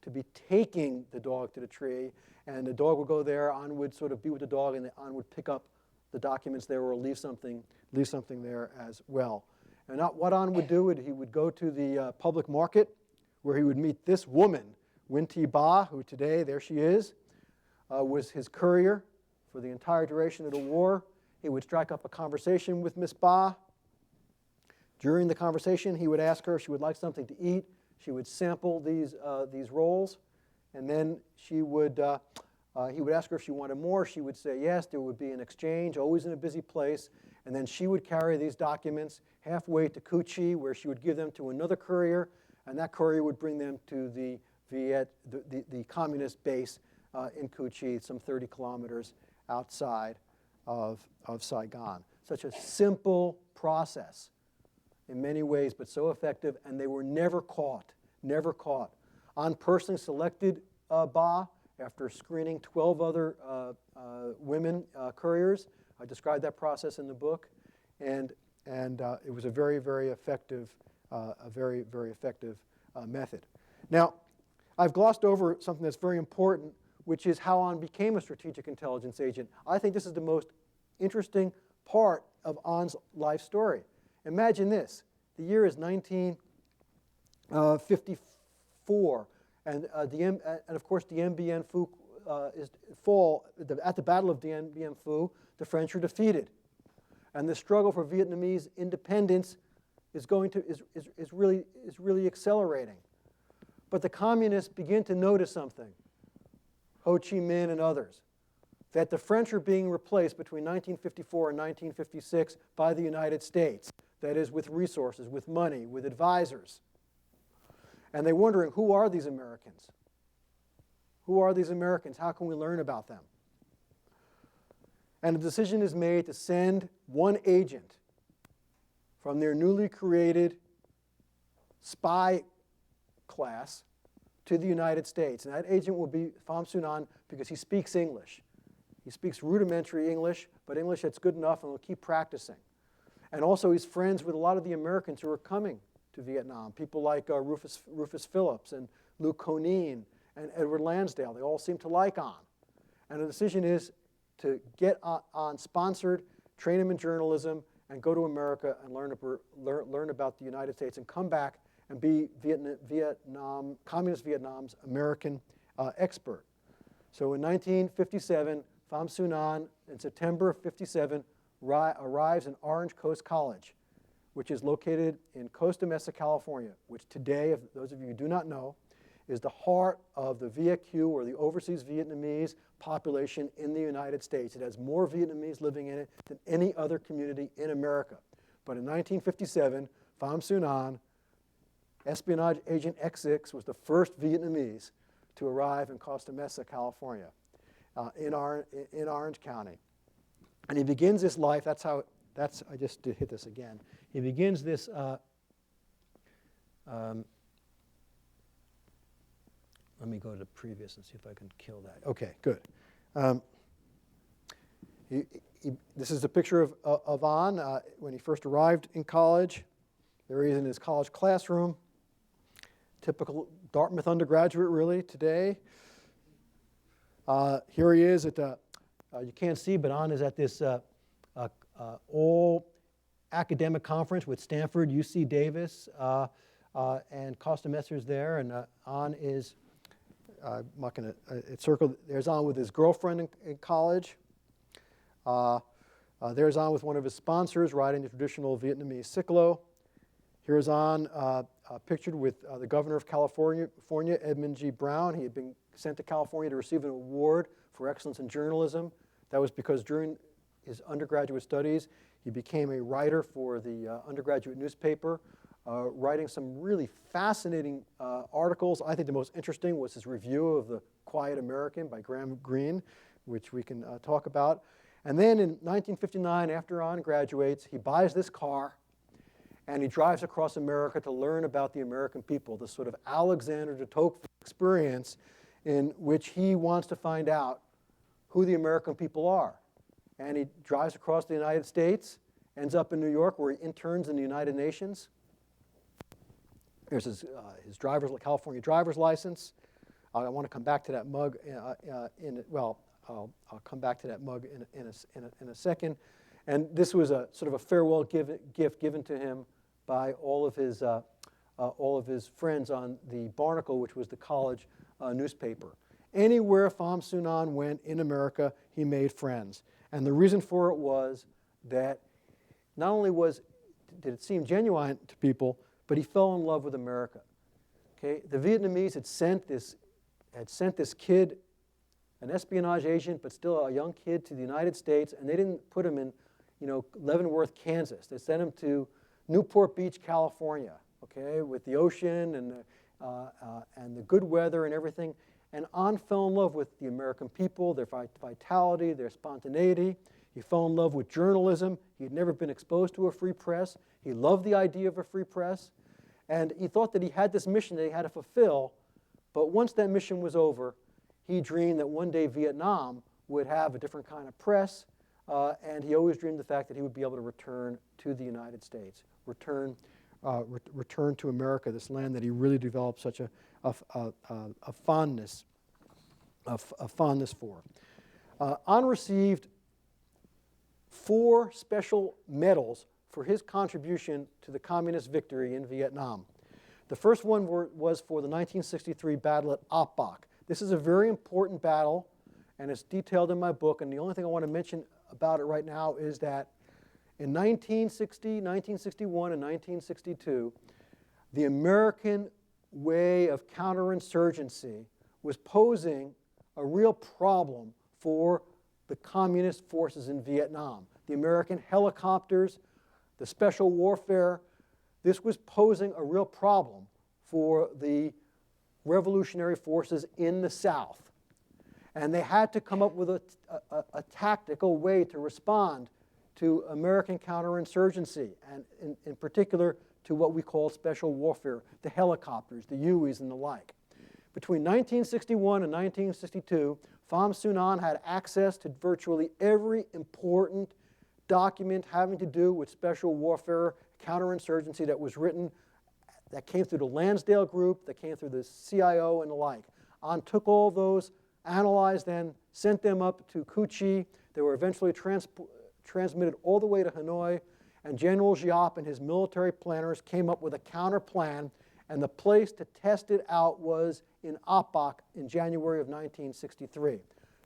to be taking the dog to the tree, and the dog would go there, An would sort of be with the dog, and An would pick up the documents there or leave something there as well. And what An would do, he would go to the public market where he would meet this woman, Win Thi Ba, who today, there she is, was his courier for the entire duration of the war. He would strike up a conversation with Miss Ba. During the conversation, he would ask her if she would like something to eat. She would sample these rolls, and then he would ask her if she wanted more. She would say yes. There would be an exchange, always in a busy place, and then she would carry these documents halfway to Cu Chi, where she would give them to another courier, and that courier would bring them to the communist base in Cu Chi, some 30 kilometers outside of Saigon. Such a simple process in many ways, but so effective, and they were never caught, never caught. An personally selected Ba after screening 12 other women couriers. I described that process in the book, and it was a very, very effective, method. Now, I've glossed over something that's very important, which is how An became a strategic intelligence agent. I think this is the most interesting part of An's life story. Imagine this. The year is 1954, and of course Dien Bien Phu at the Battle of Dien Bien Phu, the French are defeated, and the struggle for Vietnamese independence is really accelerating. But the communists begin to notice something, Ho Chi Minh and others, that the French are being replaced between 1954 and 1956 by the United States. That is, with resources, with money, with advisors. And they're wondering, who are these Americans? Who are these Americans? How can we learn about them? And a decision is made to send one agent from their newly created spy class to the United States. And that agent will be Pham Xuan because he speaks English. He speaks rudimentary English, but English that's good enough, and will keep practicing. And also he's friends with a lot of the Americans who are coming to Vietnam, people like Rufus Phillips and Lou Conine and Edward Lansdale. They all seem to like On. And the decision is to get On sponsored, train him in journalism, and go to America and learn about the United States and come back and be Communist Vietnam's American expert. So in 1957, Pham Xuan, in September of 57, arrives in Orange Coast College, which is located in Costa Mesa, California, which today, if those of you who do not know, is the heart of the Viet Kieu, or the overseas Vietnamese population in the United States. It has more Vietnamese living in it than any other community in America. But in 1957, Pham Xuan, espionage agent X6, was the first Vietnamese to arrive in Costa Mesa, California, in Orange County. And he begins his life, I just did hit this again. He begins this, let me go to the previous and see if I can kill that. Okay, good. This is a picture of On when he first arrived in college. There he is in his college classroom. Typical Dartmouth undergraduate, really, today. Here he is at the, you can't see, but On is at this all academic conference with Stanford, UC Davis, and Costa Mesa's there, and On is, I'm not going to circle, there's On with his girlfriend in college. There's On with one of his sponsors riding the traditional Vietnamese cyclo. Here's On pictured with the governor of California, Edmund G. Brown. He had been sent to California to receive an award for excellence in journalism. That was because during his undergraduate studies, he became a writer for the undergraduate newspaper, writing some really fascinating articles. I think the most interesting was his review of The Quiet American by Graham Greene, which we can talk about. And then in 1959, after On graduates, he buys this car, and he drives across America to learn about the American people, this sort of Alexander de Tocqueville experience in which he wants to find out who the American people are. And he drives across the United States, ends up in New York, where he interns in the United Nations. There's his California driver's license. I want to come back to that mug I'll come back to that mug in a second. And this was a sort of a farewell gift given to him by all of his friends on the Barnacle, which was the college newspaper. Anywhere Pham Xuan went in America, he made friends. And the reason for it was that not only did it seem genuine to people, but he fell in love with America. Okay? The Vietnamese had sent this kid, an espionage agent, but still a young kid, to the United States, and they didn't put him in, Leavenworth, Kansas. They sent him to Newport Beach, California, okay, with the ocean and the good weather and everything. And On fell in love with the American people, their vitality, their spontaneity. He fell in love with journalism. He had never been exposed to a free press. He loved the idea of a free press. And he thought that he had this mission that he had to fulfill. But once that mission was over, he dreamed that one day Vietnam would have a different kind of press. And he always dreamed the fact that he would be able to return to the United States, return to America, this land that he really developed such a fondness for. On received 4 special medals for his contribution to the communist victory in Vietnam. The first one was for the 1963 battle at Oppach. This is a very important battle, and it's detailed in my book, and the only thing I want to mention about it right now is that in 1960, 1961, and 1962, the American way of counterinsurgency was posing a real problem for the communist forces in Vietnam. The American helicopters, the special warfare, this was posing a real problem for the revolutionary forces in the South. And they had to come up with a tactical way to respond to American counterinsurgency, and in particular to what we call special warfare, the helicopters, the Hueys, and the like. Between 1961 and 1962, Pham Xuan had access to virtually every important document having to do with special warfare, counterinsurgency that was written, that came through the Lansdale Group, that came through the CIO and the like. An took all those, analyzed them, sent them up to Cu Chi. They were eventually transmitted all the way to Hanoi, and General Giap and his military planners came up with a counter plan, and the place to test it out was in Appak in January of 1963.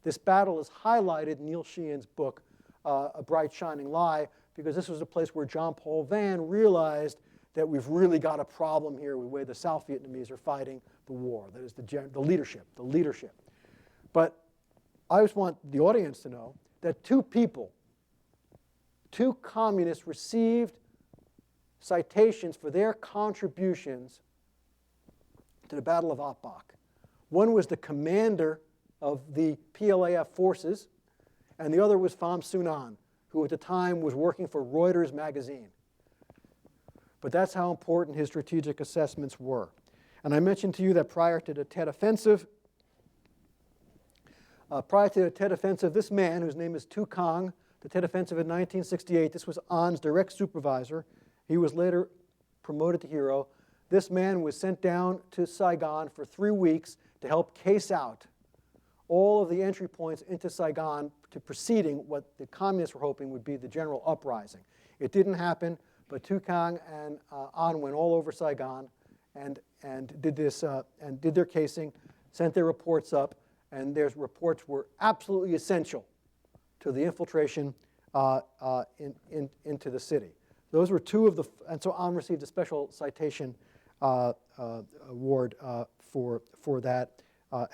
This battle is highlighted in Neil Sheehan's book, A Bright Shining Lie, because this was a place where John Paul Van realized that we've really got a problem here with the way the South Vietnamese are fighting the war. That is the leadership. But I just want the audience to know that two communists received citations for their contributions to the Battle of Appak. One was the commander of the PLAF forces, and the other was Pham Xuan, who at the time was working for Reuters magazine. But that's how important his strategic assessments were. And I mentioned to you that prior to the Tet Offensive, this man, whose name is Tu Kang, the Tet Offensive in 1968, this was An's direct supervisor. He was later promoted to hero. This man was sent down to Saigon for 3 weeks to help case out all of the entry points into Saigon to preceding what the communists were hoping would be the general uprising. It didn't happen, but Tu Kang and An went all over Saigon and did their casing, sent their reports up, and their reports were absolutely essential to the infiltration into the city. Those were two of the, and so An received a special citation award for that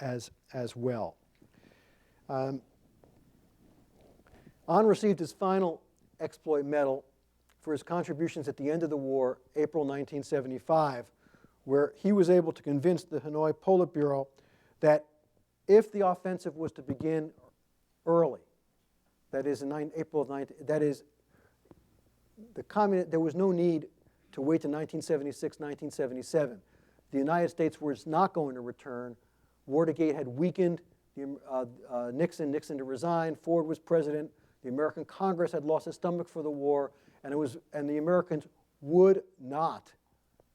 as well. An received his final exploit medal for his contributions at the end of the war, April 1975, where he was able to convince the Hanoi Politburo that if the offensive was to begin early, that is in April of 19, that is, there was no need to wait to 1976, 1977. The United States was not going to return. Watergate had weakened Nixon to resign. Ford was president. The American Congress had lost its stomach for the war, and the Americans would not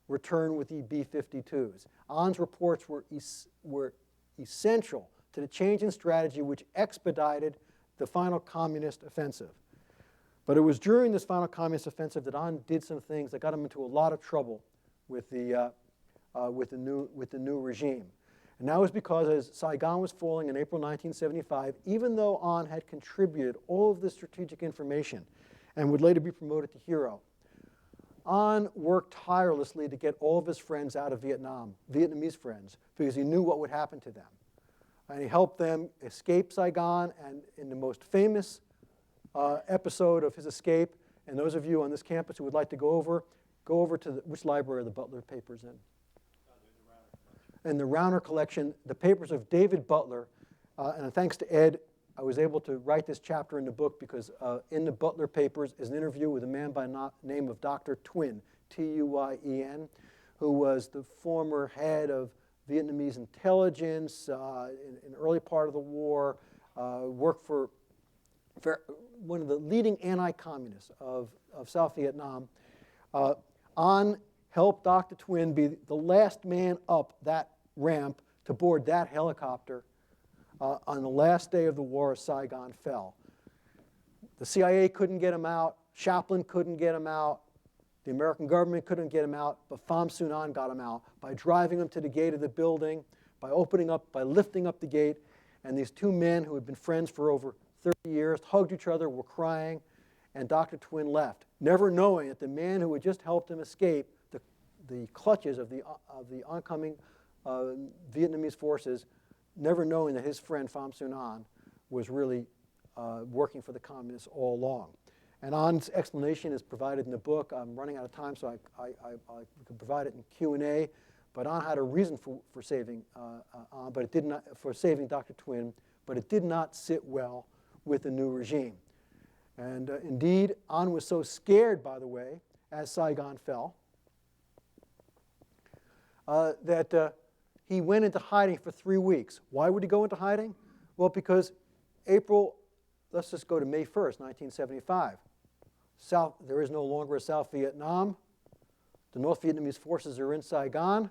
return with the B-52s. An's reports were essential to the change in strategy which expedited the final communist offensive. But it was during this final communist offensive that An did some things that got him into a lot of trouble with the new regime. And that was because as Saigon was falling in April 1975, even though An had contributed all of the strategic information and would later be promoted to hero, An worked tirelessly to get all of his friends out of Vietnam, Vietnamese friends, because he knew what would happen to them. And he helped them escape Saigon, and in the most famous episode of his escape, and those of you on this campus who would like to go over to which library are the Butler papers in? In the Rauner collection, the papers of David Butler, and thanks to Ed, I was able to write this chapter in the book because in the Butler papers is an interview with a man by name of Dr. Thuyen, T-U-Y-E-N, who was the former head of Vietnamese intelligence in the early part of the war, worked for one of the leading anti-communists of South Vietnam. An helped Dr. Thuyen be the last man up that ramp to board that helicopter on the last day of the war as Saigon fell. The CIA couldn't get him out. Chaplin couldn't get him out. The American government couldn't get him out, but Pham Xuan got him out by driving him to the gate of the building, by lifting up the gate, and these two men who had been friends for over 30 years hugged each other, were crying, and Dr. Thuyen left, never knowing that the man who had just helped him escape the clutches of the oncoming Vietnamese forces, never knowing that his friend Pham Xuan was really working for the communists all along. And An's explanation is provided in the book. I'm running out of time, so I can provide it in Q&A. But An had a reason for saving An, but it did not for saving Dr. Thuyen, but it did not sit well with the new regime. And indeed, An was so scared, by the way, as Saigon fell, that he went into hiding for 3 weeks. Why would he go into hiding? Well, because let's just go to May 1st, 1975. There is no longer a South Vietnam. The North Vietnamese forces are in Saigon.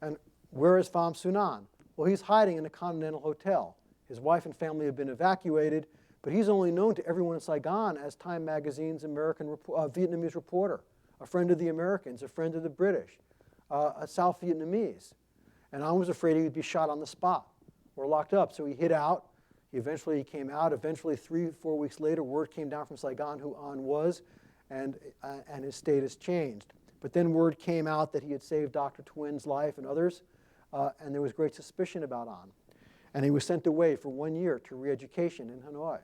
And where is Pham Xuan? Well, he's hiding in a Continental Hotel. His wife and family have been evacuated, but he's only known to everyone in Saigon as Time Magazine's Vietnamese reporter, a friend of the Americans, a friend of the British, a South Vietnamese. And An was afraid he would be shot on the spot or locked up, so he hid out. He came out. Eventually, 3 or 4 weeks later, word came down from Saigon who An was, and his status changed. But then word came out that he had saved Dr. Twin's life and others, and there was great suspicion about An. And he was sent away for 1 year to re-education in Hanoi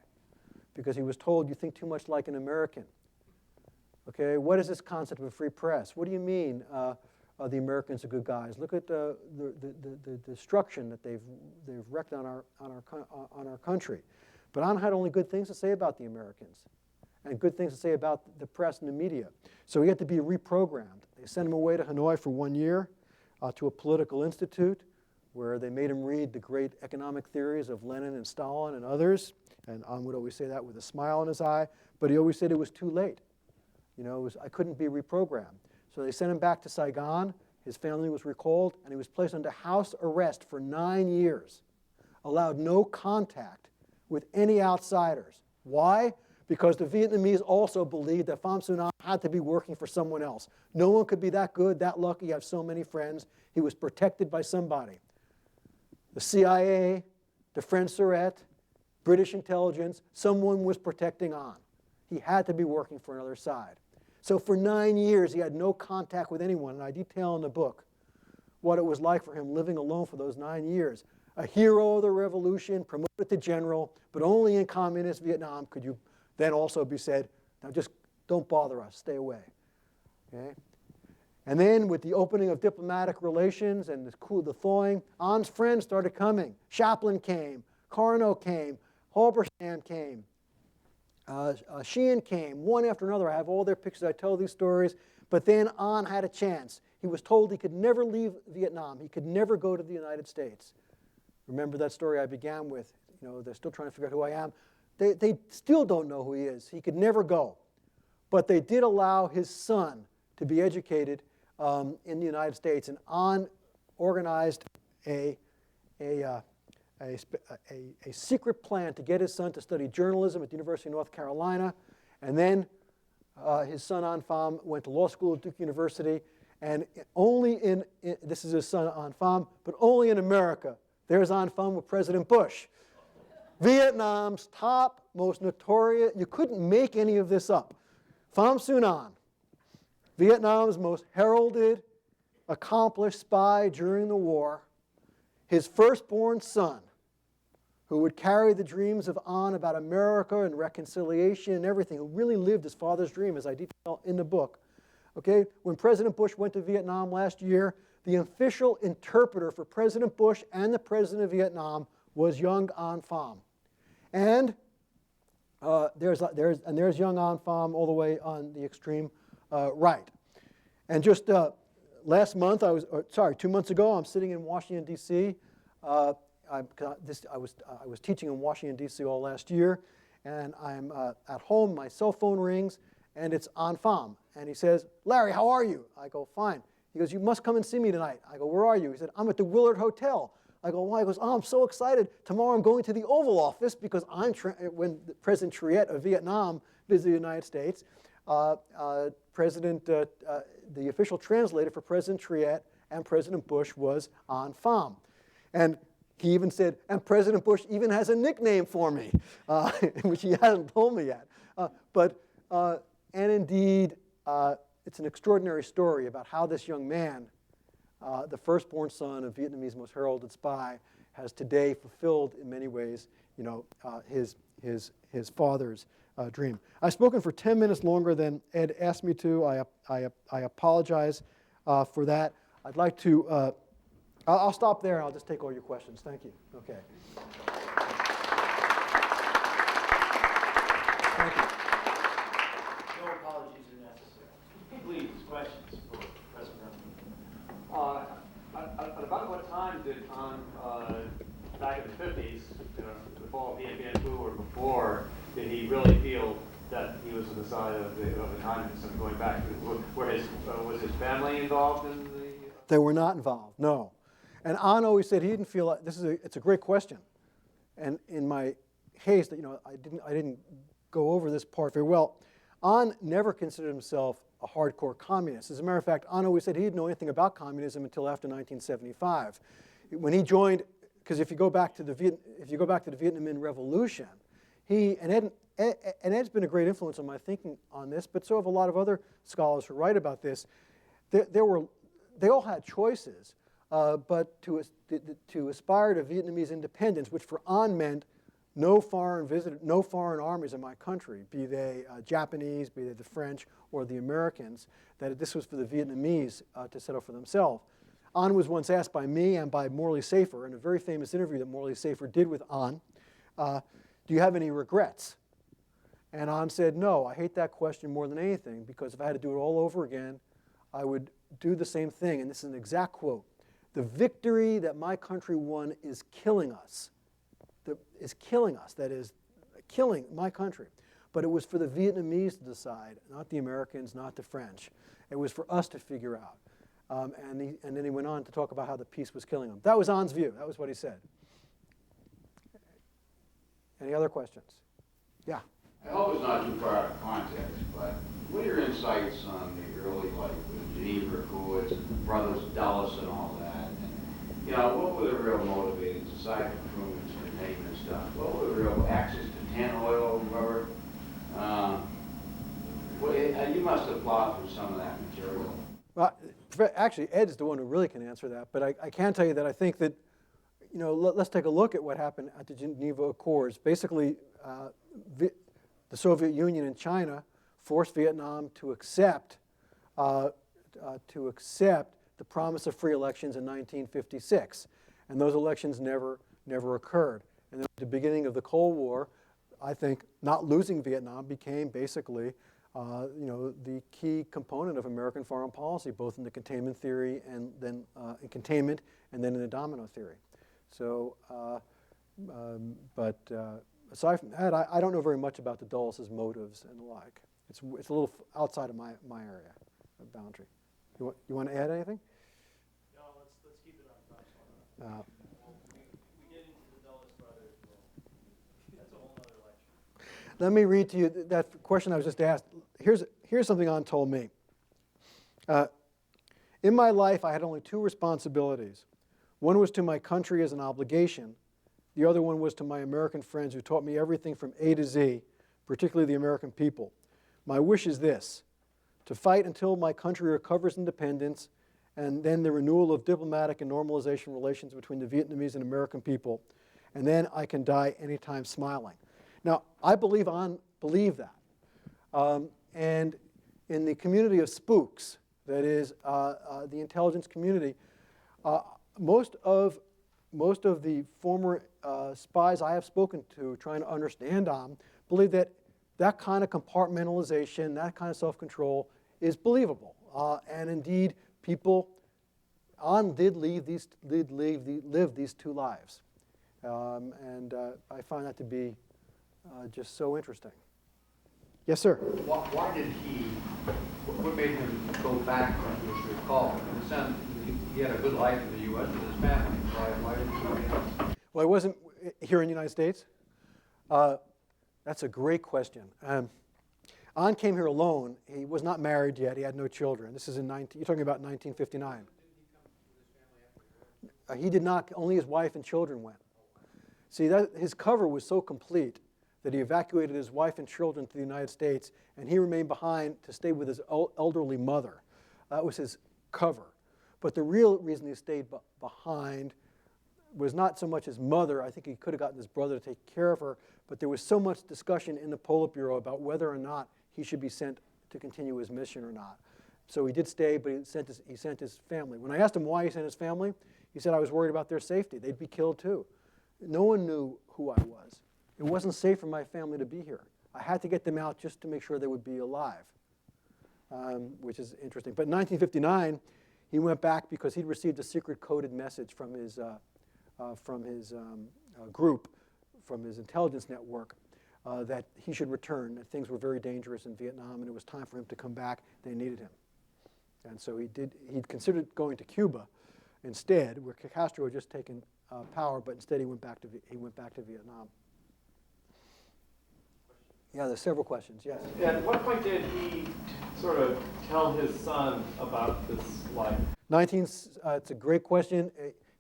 because he was told, you think too much like an American. Okay, what is this concept of a free press? What do you mean the Americans are good guys? Look at the destruction that they've wreaked on our country. But An had only good things to say about the Americans and good things to say about the press and the media. So he had to be reprogrammed. They sent him away to Hanoi for 1 year to a political institute where they made him read the great economic theories of Lenin and Stalin and others. And An would always say that with a smile in his eye. But he always said it was too late. You know, I couldn't be reprogrammed. So they sent him back to Saigon. His family was recalled, and he was placed under house arrest for 9 years, allowed no contact with any outsiders. Why? Because the Vietnamese also believed that Pham Xuan had to be working for someone else. No one could be that good, that lucky, have so many friends. He was protected by somebody. The CIA, the French Surete, British intelligence, someone was protecting An. He had to be working for another side. So for 9 years, he had no contact with anyone, and I detail in the book what it was like for him living alone for those 9 years. A hero of the revolution, promoted to general, but only in communist Vietnam could you then also be said, now just don't bother us, stay away. Okay? And then with the opening of diplomatic relations and the thawing, An's friends started coming. Chaplin came, Carnot came, Halberstam came. Sheehan came, one after another. I have all their pictures. I tell these stories. But then An had a chance. He was told he could never leave Vietnam. He could never go to the United States. Remember that story I began with? You know, they're still trying to figure out who I am. They still don't know who he is. He could never go. But they did allow his son to be educated in the United States. And An organized a secret plan to get his son to study journalism at the University of North Carolina. And then his son An Pham went to law school at Duke University. And only this is his son An Pham, but only in America, there's An Pham with President Bush. Vietnam's top, most notorious, you couldn't make any of this up. Pham Xuan, Vietnam's most heralded, accomplished spy during the war, his firstborn son, who would carry the dreams of An about America and reconciliation and everything, who really lived his father's dream, as I detail in the book. Okay, when President Bush went to Vietnam last year, the official interpreter for President Bush and the President of Vietnam was young An Pham. And there's young An Pham all the way on the extreme right. And just last month, 2 months ago, I'm sitting in Washington, D.C. I was teaching in Washington, D.C. all last year, and I'm at home, my cell phone rings, and it's An Pham. And he says, "Larry, how are you?" I go, "Fine." He goes, "You must come and see me tonight." I go, "Where are you?" He said, "I'm at the Willard Hotel." I go, "Why?" He goes, "Oh, I'm so excited. Tomorrow I'm going to the Oval Office because when President Triet of Vietnam visited the United States, the official translator for President Triet and President Bush was An Pham. And he even said, and President Bush even has a nickname for me, which he hasn't told me yet. And indeed, it's an extraordinary story about how this young man, the firstborn son of Vietnamese most heralded spy, has today fulfilled in many ways, you know, his father's dream. I've spoken for 10 minutes longer than Ed asked me to. I apologize for that. I'd like to. I'll stop there and I'll just take all your questions. Thank you. Okay. 50s, the fall of Viet Minh or before, did he really feel that he was on the side of the communists and going back? Was his family involved in the? They were not involved, no. And An always said he didn't feel like, it's a great question. And in my haste, I didn't go over this part very well. An never considered himself a hardcore communist. As a matter of fact, An always said he didn't know anything about communism until after 1975. When he joined, because if you go back to the Vietnamese Revolution, Ed's been a great influence on my thinking on this, but so have a lot of other scholars who write about this. They all had choices, but to aspire to Vietnamese independence, which for An meant no foreign armies in my country, be they Japanese, be they the French or the Americans, that this was for the Vietnamese to settle for themselves. An was once asked by me and by Morley Safer in a very famous interview that Morley Safer did with An, do you have any regrets? And An said, no, I hate that question more than anything, because if I had to do it all over again, I would do the same thing. And this is an exact quote. The victory that my country won is killing us. That is, killing my country. But it was for the Vietnamese to decide, not the Americans, not the French. It was for us to figure out. And then he went on to talk about how the peace was killing them. That was An's view. That was what he said. Any other questions? Yeah. I hope it's not too far out of context, but what are your insights on the early life with Geneva Accords, Brothers Dulles and all that? And, what were the real motivators, aside from Truman's containment stuff? What were the real access to tan oil, rubber? You must have plowed through some of that material. Well, actually, Ed's the one who really can answer that, but I can tell you that I think that, let's take a look at what happened at the Geneva Accords. Basically, the Soviet Union and China forced Vietnam to accept the promise of free elections in 1956, and those elections never occurred. And at the beginning of the Cold War, I think not losing Vietnam became basically the key component of American foreign policy, both in the containment theory and then in containment and then in the domino theory. So, but aside from that, I don't know very much about the Dulles' motives and the like. It's a little outside of my area of boundary. You want to add anything? No, let's keep it on top. We get into the Dulles brothers. That's a whole other lecture. Let me read to you that question I was just asked. Here's something An told me. In my life, I had only two responsibilities. One was to my country as an obligation. The other one was to my American friends who taught me everything from A to Z, particularly the American people. My wish is this: to fight until my country recovers independence, and then the renewal of diplomatic and normalization relations between the Vietnamese and American people, and then I can die anytime smiling. Now, I believe An believed that. And in the community of spooks, that is, the intelligence community, most of the former spies I have spoken to trying to understand An believe that that kind of compartmentalization, that kind of self-control is believable. And indeed, An did live these two lives. And I find that to be just so interesting. Yes, sir? Why did what made him go back, as you recall? In a sense, he had a good life in the U.S. with his family. Why didn't he go back? Well, he wasn't here in the United States. That's a great question. An came here alone. He was not married yet. He had no children. This is you're talking about 1959. He did not. Only his wife and children went. See, his cover was so complete that he evacuated his wife and children to the United States, and he remained behind to stay with his elderly mother. That was his cover. But the real reason he stayed behind was not so much his mother. I think he could have gotten his brother to take care of her, but there was so much discussion in the Politburo about whether or not he should be sent to continue his mission or not. So he did stay, but he sent his family. When I asked him why he sent his family, he said, I was worried about their safety. They'd be killed too. No one knew who I was. It wasn't safe for my family to be here. I had to get them out just to make sure they would be alive, which is interesting. But in 1959, he went back because he'd received a secret coded message from his group from his intelligence network that he should return, that things were very dangerous in Vietnam and it was time for him to come back. They needed him. And so he'd considered going to Cuba instead, where Castro had just taken power, but instead he went back to Vietnam. Yeah, there's several questions, yes. At what point did he sort of tell his son about this life? It's a great question.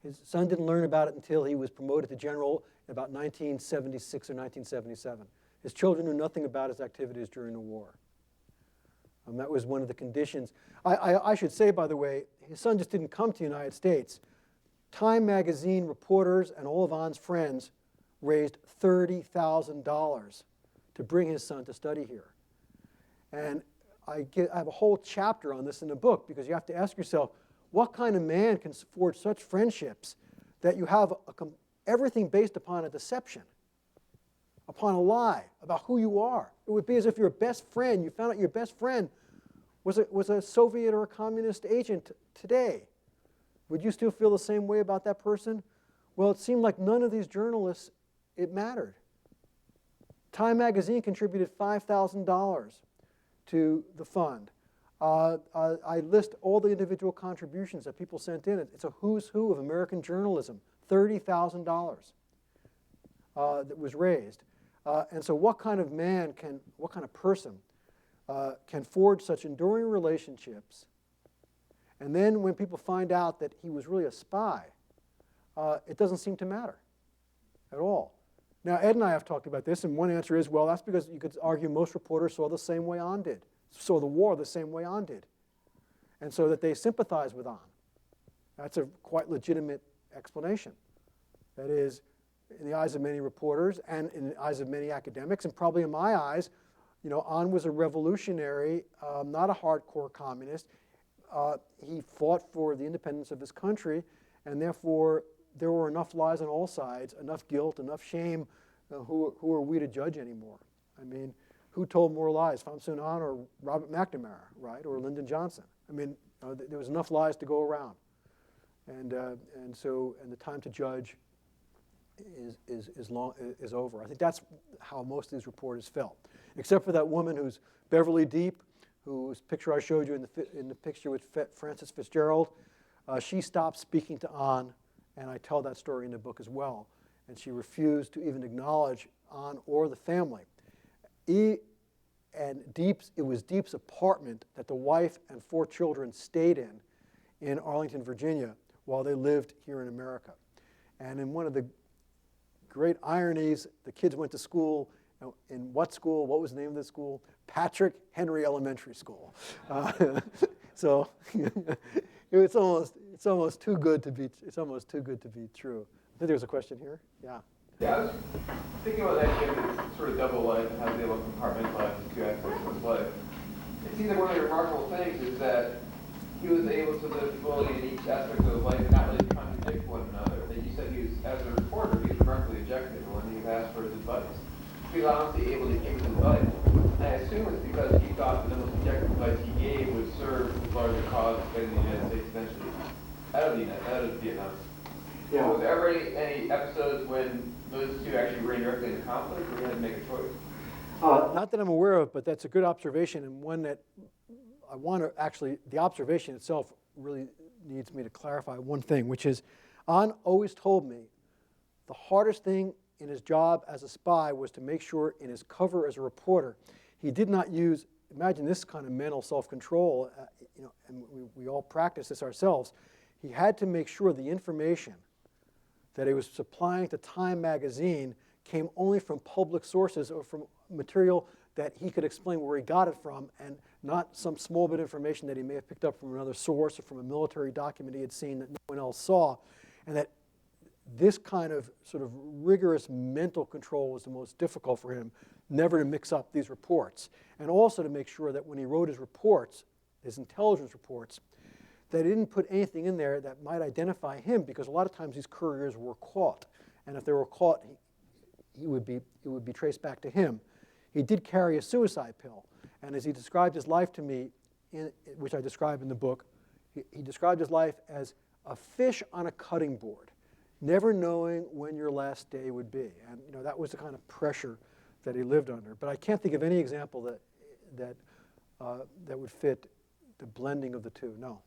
His son didn't learn about it until he was promoted to general in about 1976 or 1977. His children knew nothing about his activities during the war. That was one of the conditions. I should say, by the way, his son just didn't come to the United States. Time magazine reporters and all of On's friends raised $30,000 to bring his son to study here. And I have a whole chapter on this in the book, because you have to ask yourself, what kind of man can forge such friendships that you have everything based upon a deception, upon a lie about who you are? It would be as if your best friend, you found out your best friend was a Soviet or a communist agent today. Would you still feel the same way about that person? Well, it seemed like none of these journalists, it mattered. Time magazine contributed $5,000 to the fund. I list all the individual contributions that people sent in. It's a who's who of American journalism, $30,000 that was raised. And so what kind of man what kind of person can forge such enduring relationships? And then when people find out that he was really a spy, it doesn't seem to matter at all. Now, Ed and I have talked about this, and one answer is, well, that's because you could argue most reporters saw the same way On did, saw the war the same way On did, and so that they sympathize with On. That's a quite legitimate explanation. That is, in the eyes of many reporters and in the eyes of many academics, and probably in my eyes, On was a revolutionary, not a hardcore communist. He fought for the independence of his country, and therefore there were enough lies on all sides, enough guilt, enough shame. Who are we to judge anymore? I mean, who told more lies, Pham Xuan or Robert McNamara, right, or Lyndon Johnson? I mean, there was enough lies to go around, and the time to judge is over. I think that's how most of these reporters felt, except for that woman who's Beverly Deep, whose picture I showed you in the picture with Frances Fitzgerald. She stopped speaking to On, and I tell that story in the book as well. And she refused to even acknowledge On or the family. It was Deep's apartment that the wife and 4 children stayed in Arlington, Virginia, while they lived here in America. And in one of the great ironies, the kids went to school. In what school? What was the name of the school? Patrick Henry Elementary School. So it's almost too good to be true. I think there's a question here. Yeah. Yeah, I was thinking about that idea of this sort of double life and how they look compartmentalized in 2 aspects of his life. It seems like one of the remarkable things is that he was able to live fully in each aspect of his life and not really contradict one another. That you said he was, as a reporter, he was remarkably objective when he was asked for his advice. He was honestly able to give his advice. And I assume it's because he thought that the most objective advice he gave would serve the larger cause of getting the United States eventually out of Vietnam. Yeah. Was there ever any episodes when those two actually ran directly into conflict, or you had to make a choice? Not that I'm aware of, but that's a good observation, and one that I want to actually, the observation itself really needs me to clarify one thing, which is On always told me the hardest thing in his job as a spy was to make sure in his cover as a reporter, he did not use, imagine this kind of mental self-control, and we all practice this ourselves. He had to make sure the information that he was supplying to Time magazine came only from public sources or from material that he could explain where he got it from, and not some small bit of information that he may have picked up from another source or from a military document he had seen that no one else saw. And that this kind of sort of rigorous mental control was the most difficult for him, never to mix up these reports. And also to make sure that when he wrote his reports, his intelligence reports, that he didn't put anything in there that might identify him, because a lot of times these couriers were caught. And if they were caught, it would be traced back to him. He did carry a suicide pill. And as he described his life to me, which I describe in the book, he described his life as a fish on a cutting board. never knowing when your last day would be. And that was the kind of pressure that he lived under. But I can't think of any example that would fit the blending of the two. No.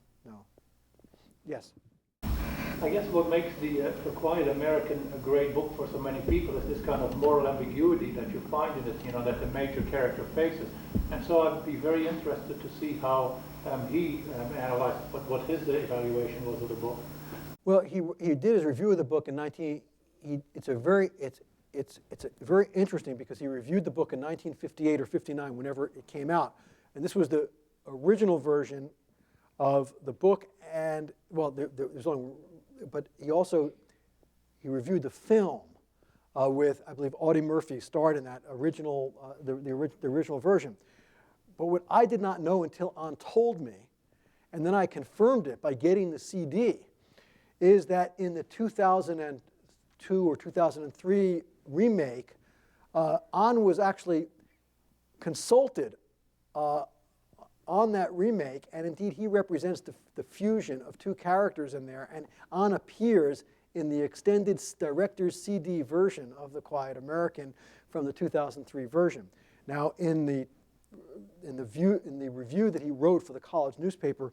Yes? I guess what makes the Quiet American a great book for so many people is this kind of moral ambiguity that you find in it, that the major character faces. And so I'd be very interested to see how he analyzed what his evaluation was of the book. Well, he did his review of the book in it's very interesting because he reviewed the book in 1958 or 59, whenever it came out. And this was the original version of the book, and well, there's only, but he reviewed the film with, I believe, Audie Murphy starred in that original, the original version. But what I did not know until An told me, and then I confirmed it by getting the CD, is that in the 2002 or 2003 remake, An was actually consulted on that remake, and indeed he represents the fusion of two characters in there, and An appears in the extended director's CD version of The Quiet American from the 2003 version. Now, in the review that he wrote for the college newspaper,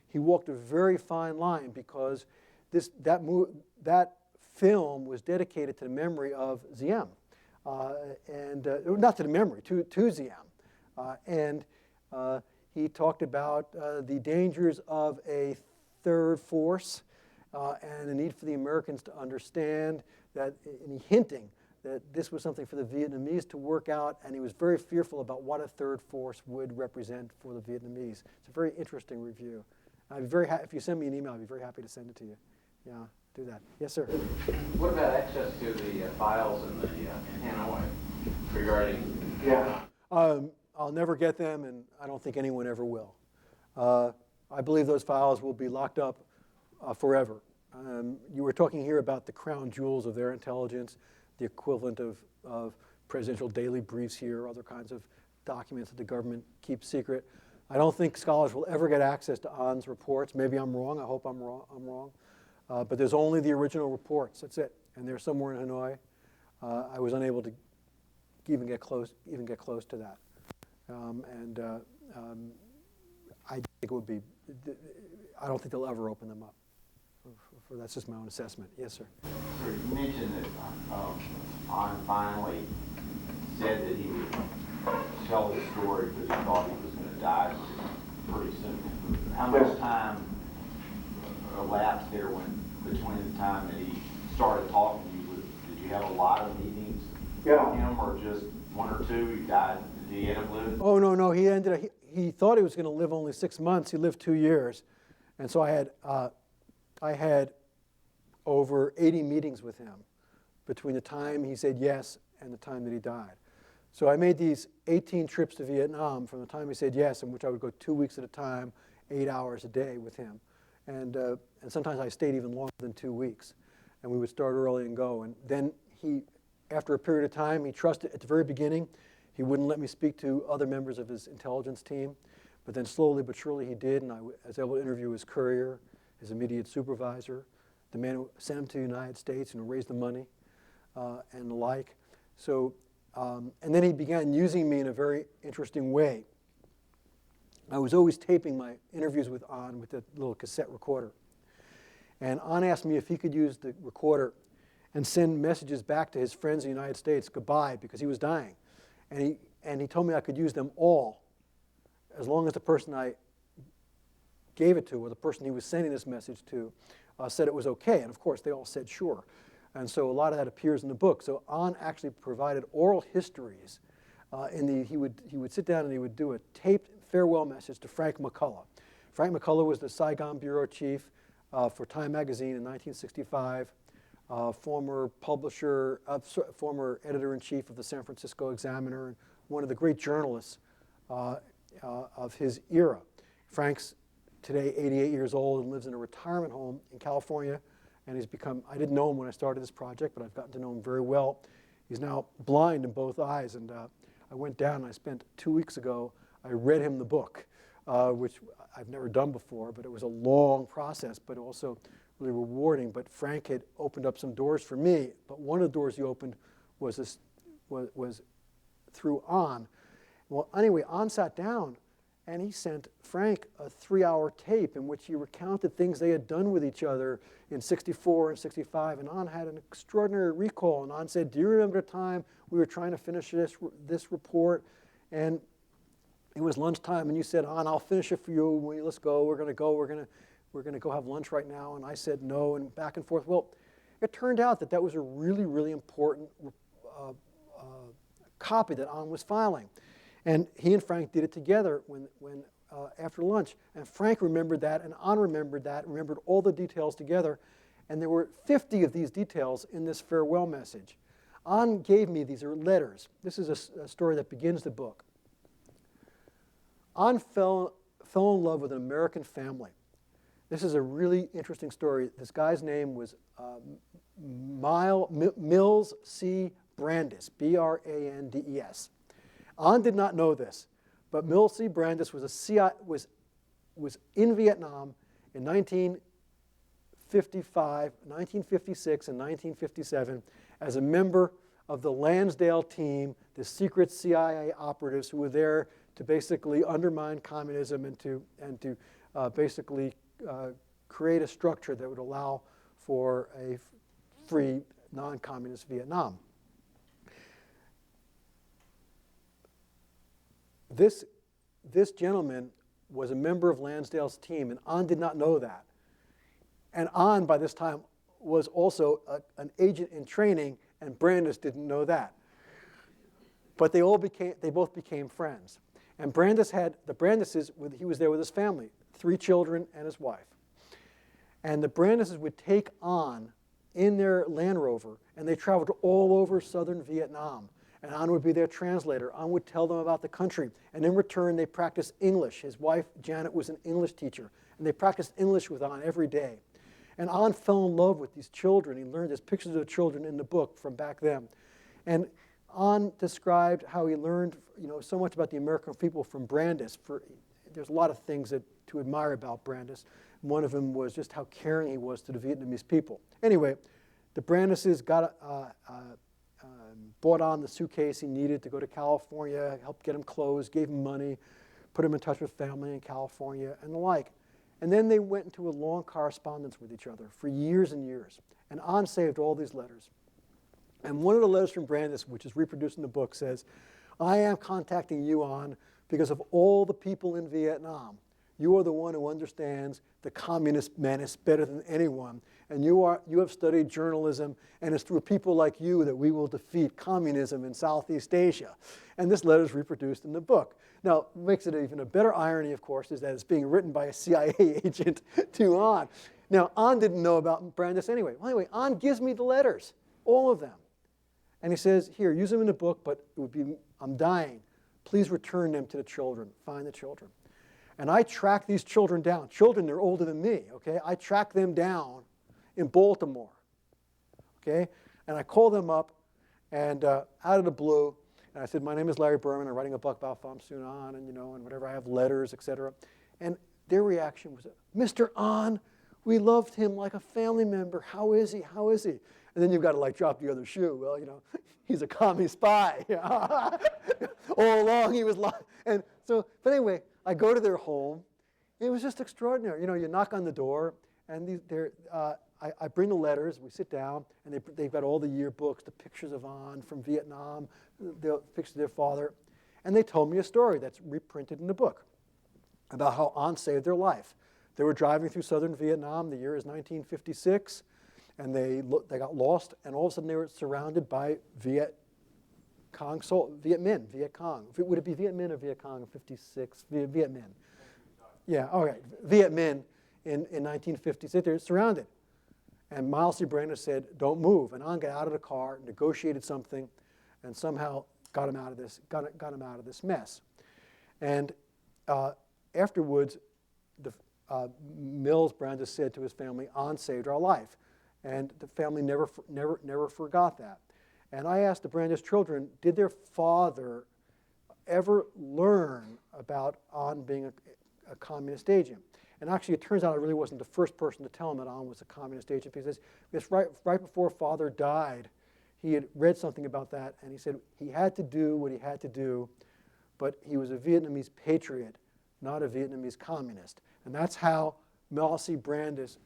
he walked a very fine line because that film was dedicated to the memory of Ziem, not to the memory, to Ziem, he talked about the dangers of a third force and the need for the Americans to understand that, and hinting that this was something for the Vietnamese to work out, and he was very fearful about what a third force would represent for the Vietnamese. It's a very interesting review. I'd be very if you send me an email, I'd be very happy to send it to you. Yeah, do that. Yes, sir. What about access to the files in Hanoi regarding? Yeah. I'll never get them, and I don't think anyone ever will. I believe those files will be locked up forever. You were talking here about the crown jewels of their intelligence, the equivalent of presidential daily briefs here, other kinds of documents that the government keeps secret. I don't think scholars will ever get access to An's reports. Maybe I'm wrong. I hope I'm wrong. But there's only the original reports. That's it. And they're somewhere in Hanoi. I was unable to even get close to that. I think it would be. I don't think they'll ever open them up. That's just my own assessment. Yes, sir. So you mentioned that An finally said that he would tell the story because he thought he was going to die pretty soon. How much time elapsed there between the time that he started talking to you? Did you have a lot of meetings with him, or just one or two? He died. Did he end up living? Oh no! He thought he was going to live only 6 months. He lived 2 years, and so I had over 80 meetings with him between the time he said yes and the time that he died. So I made these 18 trips to Vietnam from the time he said yes, in which I would go 2 weeks at a time, 8 hours a day with him. And sometimes I stayed even longer than 2 weeks. And we would start early and go. And then after a period of time, he trusted, at the very beginning, he wouldn't let me speak to other members of his intelligence team. But then slowly but surely he did, and I was able to interview his courier, his immediate supervisor, the man who sent him to the United States and who raised the money, and the like. So, and then he began using me in a very interesting way. I was always taping my interviews with An with that little cassette recorder. And An asked me if he could use the recorder and send messages back to his friends in the United States, goodbye, because he was dying. And he told me I could use them all, as long as the person I gave it to, or the person he was sending this message to, said it was okay. And of course, they all said sure. And so a lot of that appears in the book. So An actually provided oral histories. He would sit down and he would do a taped farewell message to Frank McCullough. Frank McCullough was the Saigon bureau chief for Time magazine in 1965, former publisher, former editor-in-chief of the San Francisco Examiner, and one of the great journalists of his era. Frank's today 88 years old and lives in a retirement home in California, and he's become, I didn't know him when I started this project, but I've gotten to know him very well. He's now blind in both eyes, and I went down and I spent 2 weeks ago, I read him the book, which I've never done before, but it was a long process, but also really rewarding, but Frank had opened up some doors for me. But one of the doors he opened was through An. Well, anyway, An sat down, and he sent Frank a 3-hour tape in which he recounted things they had done with each other in '64 and '65. And An had an extraordinary recall. And An said, "Do you remember the time we were trying to finish this report, and it was lunchtime, and you said, An, I'll finish it for you. Let's go. We're going to go have lunch right now." And I said no, and back and forth. Well, it turned out that was a really, really important copy that An was filing. And he and Frank did it together after lunch. And Frank remembered that, and An remembered that, remembered all the details together. And there were 50 of these details in this farewell message. An gave me these letters. This is a story that begins the book. An fell in love with an American family. This is a really interesting story. This guy's name was Mills C. Brandes, Brandes. An did not know this, but Mills C. Brandes was in Vietnam in 1955, 1956, and 1957 as a member of the Lansdale team, the secret CIA operatives who were there to basically undermine communism and to basically create a structure that would allow for a free, non-communist Vietnam. This gentleman was a member of Lansdale's team, and An did not know that. And An, by this time, was also an agent in training, and Brandes didn't know that. But they both became friends. And he was there with his family, 3 children and his wife. And the Brandeses would take An in their Land Rover, and they traveled all over southern Vietnam. And An would be their translator. An would tell them about the country. And in return, they practiced English. His wife, Janet, was an English teacher. And they practiced English with An every day. And An fell in love with these children. He learned his pictures of the children in the book from back then. And An described how he learned so much about the American people from Brandes. There's a lot of things to admire about Brandes. One of them was just how caring he was to the Vietnamese people. Anyway, the Brandeses bought An the suitcase he needed to go to California, helped get him clothes, gave him money, put him in touch with family in California, and the like. And then they went into a long correspondence with each other for years and years. And An saved all these letters. And one of the letters from Brandes, which is reproduced in the book, says, "I am contacting you, An, because of all the people in Vietnam. You are the one who understands the communist menace better than anyone. And you have studied journalism, and it's through people like you that we will defeat communism in Southeast Asia." And this letter is reproduced in the book. Now, what makes it even a better irony, of course, is that it's being written by a CIA agent to An. Now, An didn't know about Brandes anyway. Well, anyway, An gives me the letters, all of them. And he says, "Here, use them in the book, but I'm dying. Please return them to the children. Find the children." And I track these children down. Children, they're older than me, okay? I track them down in Baltimore, okay? And I call them up, and out of the blue, and I said, "My name is Larry Berman. I'm writing a book about Pham Xuan, and whatever. I have letters, etc." And their reaction was, "Mr. An, we loved him like a family member. How is he? How is he?" And then you've got to drop the other shoe. Well, he's a commie spy. All along he was lying. And so, but anyway, I go to their home. It was just extraordinary. You knock on the door, and I bring the letters. We sit down, and they've got all the yearbooks, the pictures of An from Vietnam, the pictures of their father. And they told me a story that's reprinted in the book about how An saved their life. They were driving through southern Vietnam. The year is 1956. And they got lost, and all of a sudden they were surrounded by Viet Cong, Viet Minh, Viet Cong. Would it be Viet Minh or Viet Cong in 56? Viet Minh. Yeah, all right. Viet Minh in 1956. They're surrounded. And Miles C. Brandes said, "Don't move." And An got out of the car, negotiated something, and somehow got him out of this mess. And afterwards, Mills Brandes said to his family, "An saved our life." And the family never forgot that. And I asked the Brandes children, did their father ever learn about An being a communist agent? And actually, it turns out I really wasn't the first person to tell him that An was a communist agent, because right before Father died, he had read something about that, and he said he had to do what he had to do, but he was a Vietnamese patriot, not a Vietnamese communist. And that's how Mel C. Brandis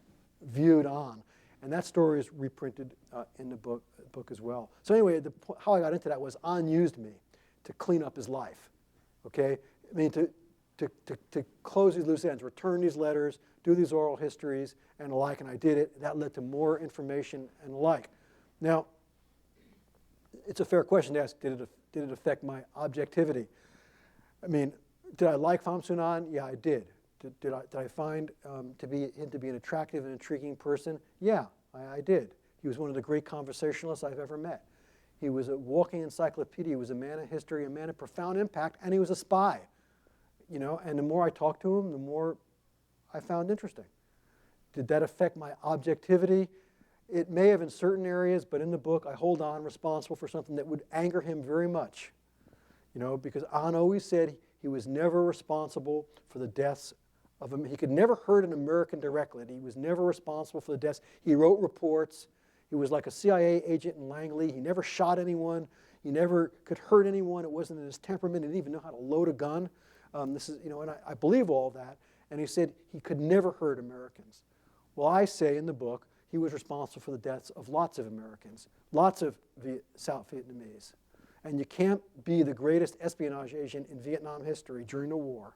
viewed An. And that story is reprinted in the book as well. So anyway, how I got into that was An used me to clean up his life, okay? I mean, to close these loose ends, return these letters, do these oral histories and the like, and I did it. That led to more information and the like. Now, it's a fair question to ask, did it affect my objectivity? I mean, did I like Pham Xuan An? Yeah, I did. Did I find him to be an attractive and intriguing person? Yeah, I did. He was one of the great conversationalists I've ever met. He was a walking encyclopedia. He was a man of history, a man of profound impact, and he was a spy. You know, and the more I talked to him, the more I found interesting. Did that affect my objectivity? It may have in certain areas, but in the book, I hold An responsible for something that would anger him very much. You know, because An always said he was never responsible for the deaths of him. He could never hurt an American directly. He was never responsible for the deaths. He wrote reports. He was like a CIA agent in Langley. He never shot anyone. He never could hurt anyone. It wasn't in his temperament. He didn't even know how to load a gun. This is, you know, and I believe all of that. And he said he could never hurt Americans. Well, I say in the book he was responsible for the deaths of lots of Americans, lots of South Vietnamese. And you can't be the greatest espionage agent in Vietnam history during the war.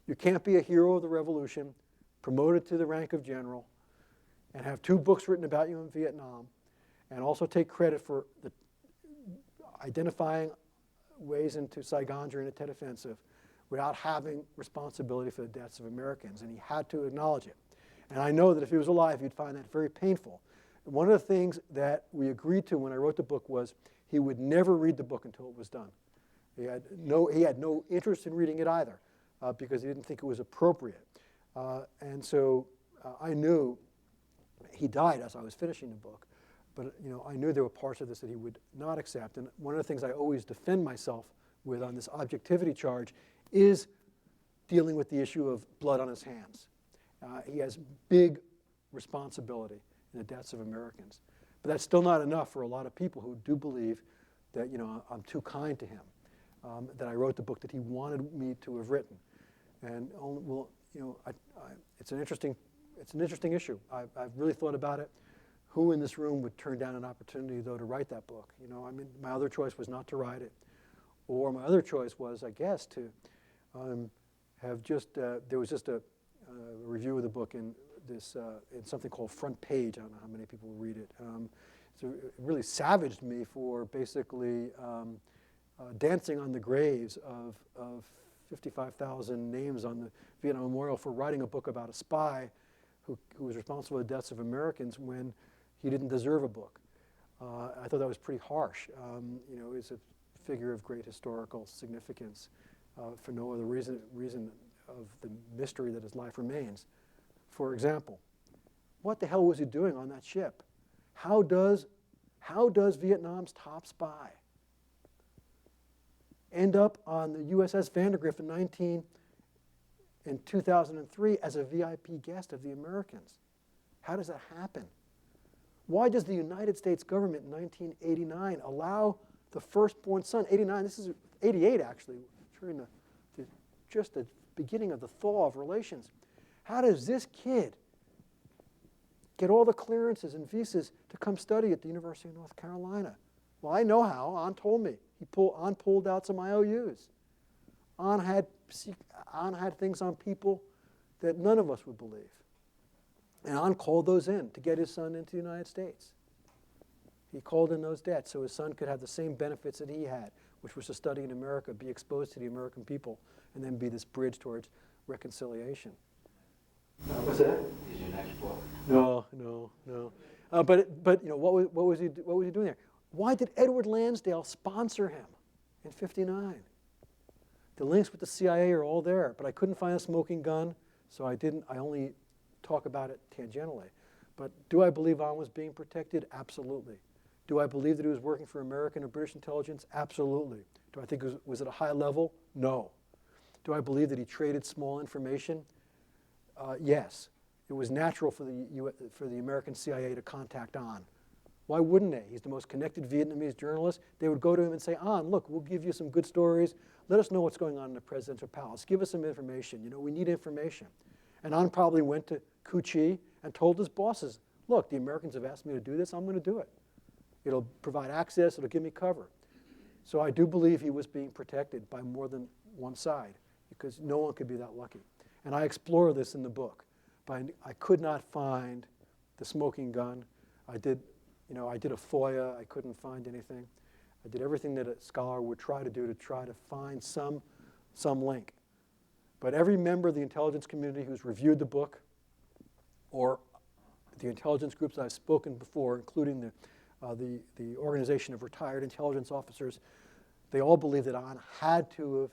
You can't be a hero of the revolution, promoted to the rank of general, and have 2 books written about you in Vietnam, and also take credit for the identifying ways into Saigon during the Tet Offensive without having responsibility for the deaths of Americans. And he had to acknowledge it. And I know that if he was alive, he'd find that very painful. And one of the things that we agreed to when I wrote the book was he would never read the book until it was done. He had no interest in reading it either, because he didn't think it was appropriate. And so I knew he died as I was finishing the book, but you know, I knew there were parts of this that he would not accept. And one of the things I always defend myself with on this objectivity charge is dealing with the issue of blood on his hands. He has big responsibility in the deaths of Americans. But that's still not enough for a lot of people who do believe that, you know, I'm too kind to him, that I wrote the book that he wanted me to have written. And well, you know, it's an interesting issue. I've really thought about it. Who in this room would turn down an opportunity, though, to write that book? You know, I mean, my other choice was not to write it, or my other choice was, I guess, to have just there was just a review of the book in this in something called Front Page. I don't know how many people read it. So it really savaged me for basically dancing on the graves of 55,000 names on the Vietnam Memorial for writing a book about a spy who was responsible for the deaths of Americans when he didn't deserve a book. I thought that was pretty harsh. You know, he's a figure of great historical significance for no other reason of the mystery that his life remains. For example, what the hell was he doing on that ship? How does Vietnam's top spy end up on the USS Vandergrift in 2003 as a VIP guest of the Americans? How does that happen? Why does the United States government in 1989 allow the firstborn son, 89, this is 88 actually, during just the beginning of the thaw of relations. How does this kid get all the clearances and visas to come study at the University of North Carolina? Well, I know how. An told me. An pulled out some IOUs. An had things on people that none of us would believe. And An called those in to get his son into the United States. He called in those debts so his son could have the same benefits that he had, which was to study in America, be exposed to the American people, and then be this bridge towards reconciliation. What's that? Is your next book? No. But you know, what was he doing there? Why did Edward Lansdale sponsor him in '59? The links with the CIA are all there, but I couldn't find a smoking gun, so I only talk about it tangentially. But do I believe An was being protected? Absolutely. Do I believe that he was working for American or British intelligence? Absolutely. Do I think was at a high level? No. Do I believe that he traded small information yes, it was natural for the American CIA to contact An. Why wouldn't they? He's the most connected Vietnamese journalist. They would go to him and say, An, look, we'll give you some good stories. Let us know what's going on in the presidential palace. Give us some information. You know, we need information. And An probably went to Cu Chi and told his bosses, look, the Americans have asked me to do this. I'm going to do it. It'll provide access. It'll give me cover. So I do believe he was being protected by more than one side, because no one could be that lucky. And I explore this in the book. But I could not find the smoking gun. I did a FOIA. I couldn't find anything. I did everything that a scholar would try to do to try to find some link. But every member of the intelligence community who's reviewed the book, or the intelligence groups I've spoken before, including the Organization of Retired Intelligence Officers, they all believe that An had to have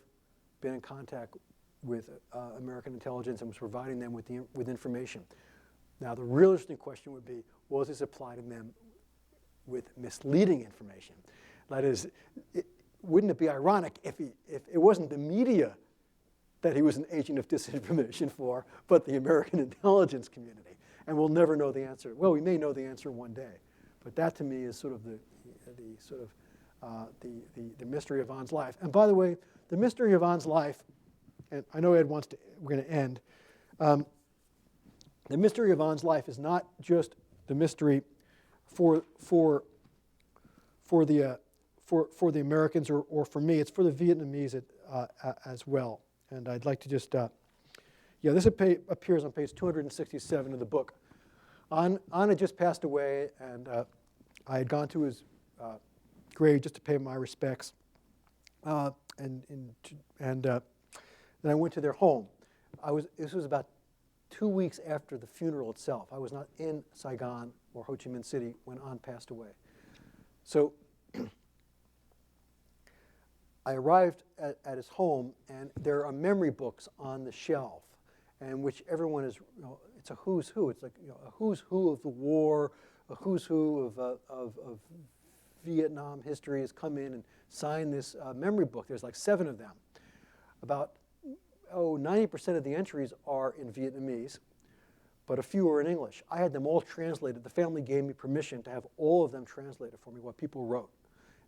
been in contact with American intelligence and was providing them with information. Now, the real interesting question would be, was he supplying them with misleading information? That is, wouldn't it be ironic if it wasn't the media that he was an agent of disinformation for, but the American intelligence community? And we'll never know the answer. Well, we may know the answer one day, but that to me is sort of the mystery of An's life. And by the way, the mystery of An's life, and I know Ed wants to, we're going to end. The mystery of An's life is not just the mystery for the Americans or for me. It's for the Vietnamese as well. And I'd like to just, this appears on page 267 of the book. An had just passed away, and I had gone to his grave just to pay my respects. And then I went to their home. This was about 2 weeks after the funeral itself. I was not in Saigon or Ho Chi Minh City when An passed away. So I arrived at his home, and there are memory books on the shelf, and which everyone is, it's a who's who. It's like a who's who of the war, a who's who of Vietnam history has come in and signed this memory book. There's like 7 of them. About 90% of the entries are in Vietnamese, but a few are in English. I had them all translated. The family gave me permission to have all of them translated for me, what people wrote.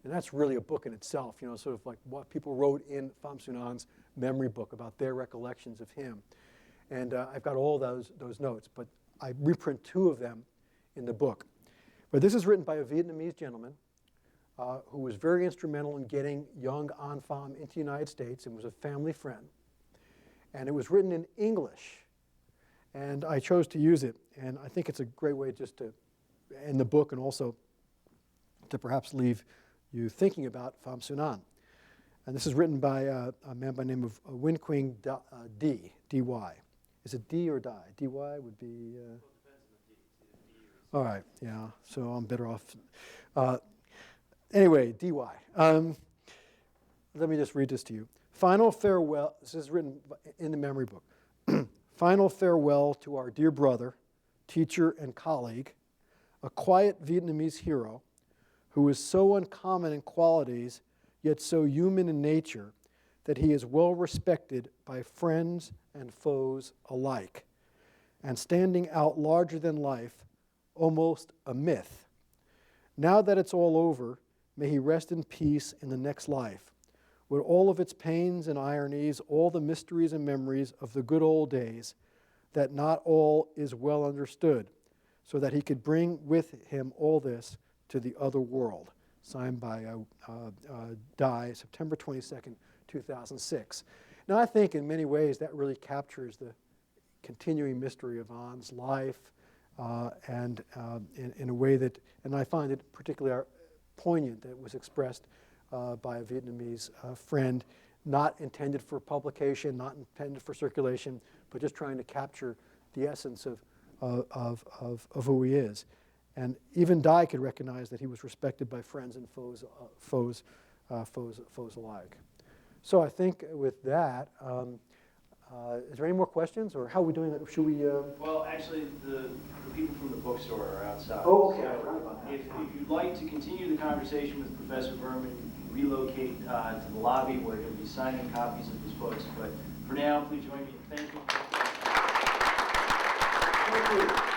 And that's really a book in itself, sort of like what people wrote in Pham Xuan's memory book about their recollections of him. And I've got all those notes, but I reprint 2 of them in the book. But this is written by a Vietnamese gentleman who was very instrumental in getting young An Pham into the United States and was a family friend. And it was written in English. And I chose to use it. And I think it's a great way just to end the book and also to perhaps leave you thinking about Pham Xuan. And this is written by a man by the name of Win Quing D.Y. Is it D or Die? D.Y. would be... All right, yeah, so I'm better off. Anyway, D.Y. Let me just read this to you. Final farewell, this is written in the memory book. Final farewell to our dear brother, teacher, and colleague, a quiet Vietnamese hero who is so uncommon in qualities, yet so human in nature, that he is well respected by friends and foes alike, and standing out larger than life, almost a myth. Now that it's all over, may he rest in peace in the next life, with all of its pains and ironies, all the mysteries and memories of the good old days, that not all is well understood, so that he could bring with him all this to the other world. Signed by Dai, September 22nd, 2006. Now, I think in many ways that really captures the continuing mystery of An's life, and in a way that, and I find it particularly poignant that it was expressed by a Vietnamese friend, not intended for publication, not intended for circulation, but just trying to capture the essence of who he is. And even Dai could recognize that he was respected by friends and foes alike. So I think with that, is there any more questions, or how are we doing that? Should we? Well, actually, the people from the bookstore are outside. Oh, okay. So I forgot about that. if you'd like to continue the conversation with Professor Berman, relocate to the lobby where he'll be signing copies of his books. But for now, please join me in thanking. Thank you.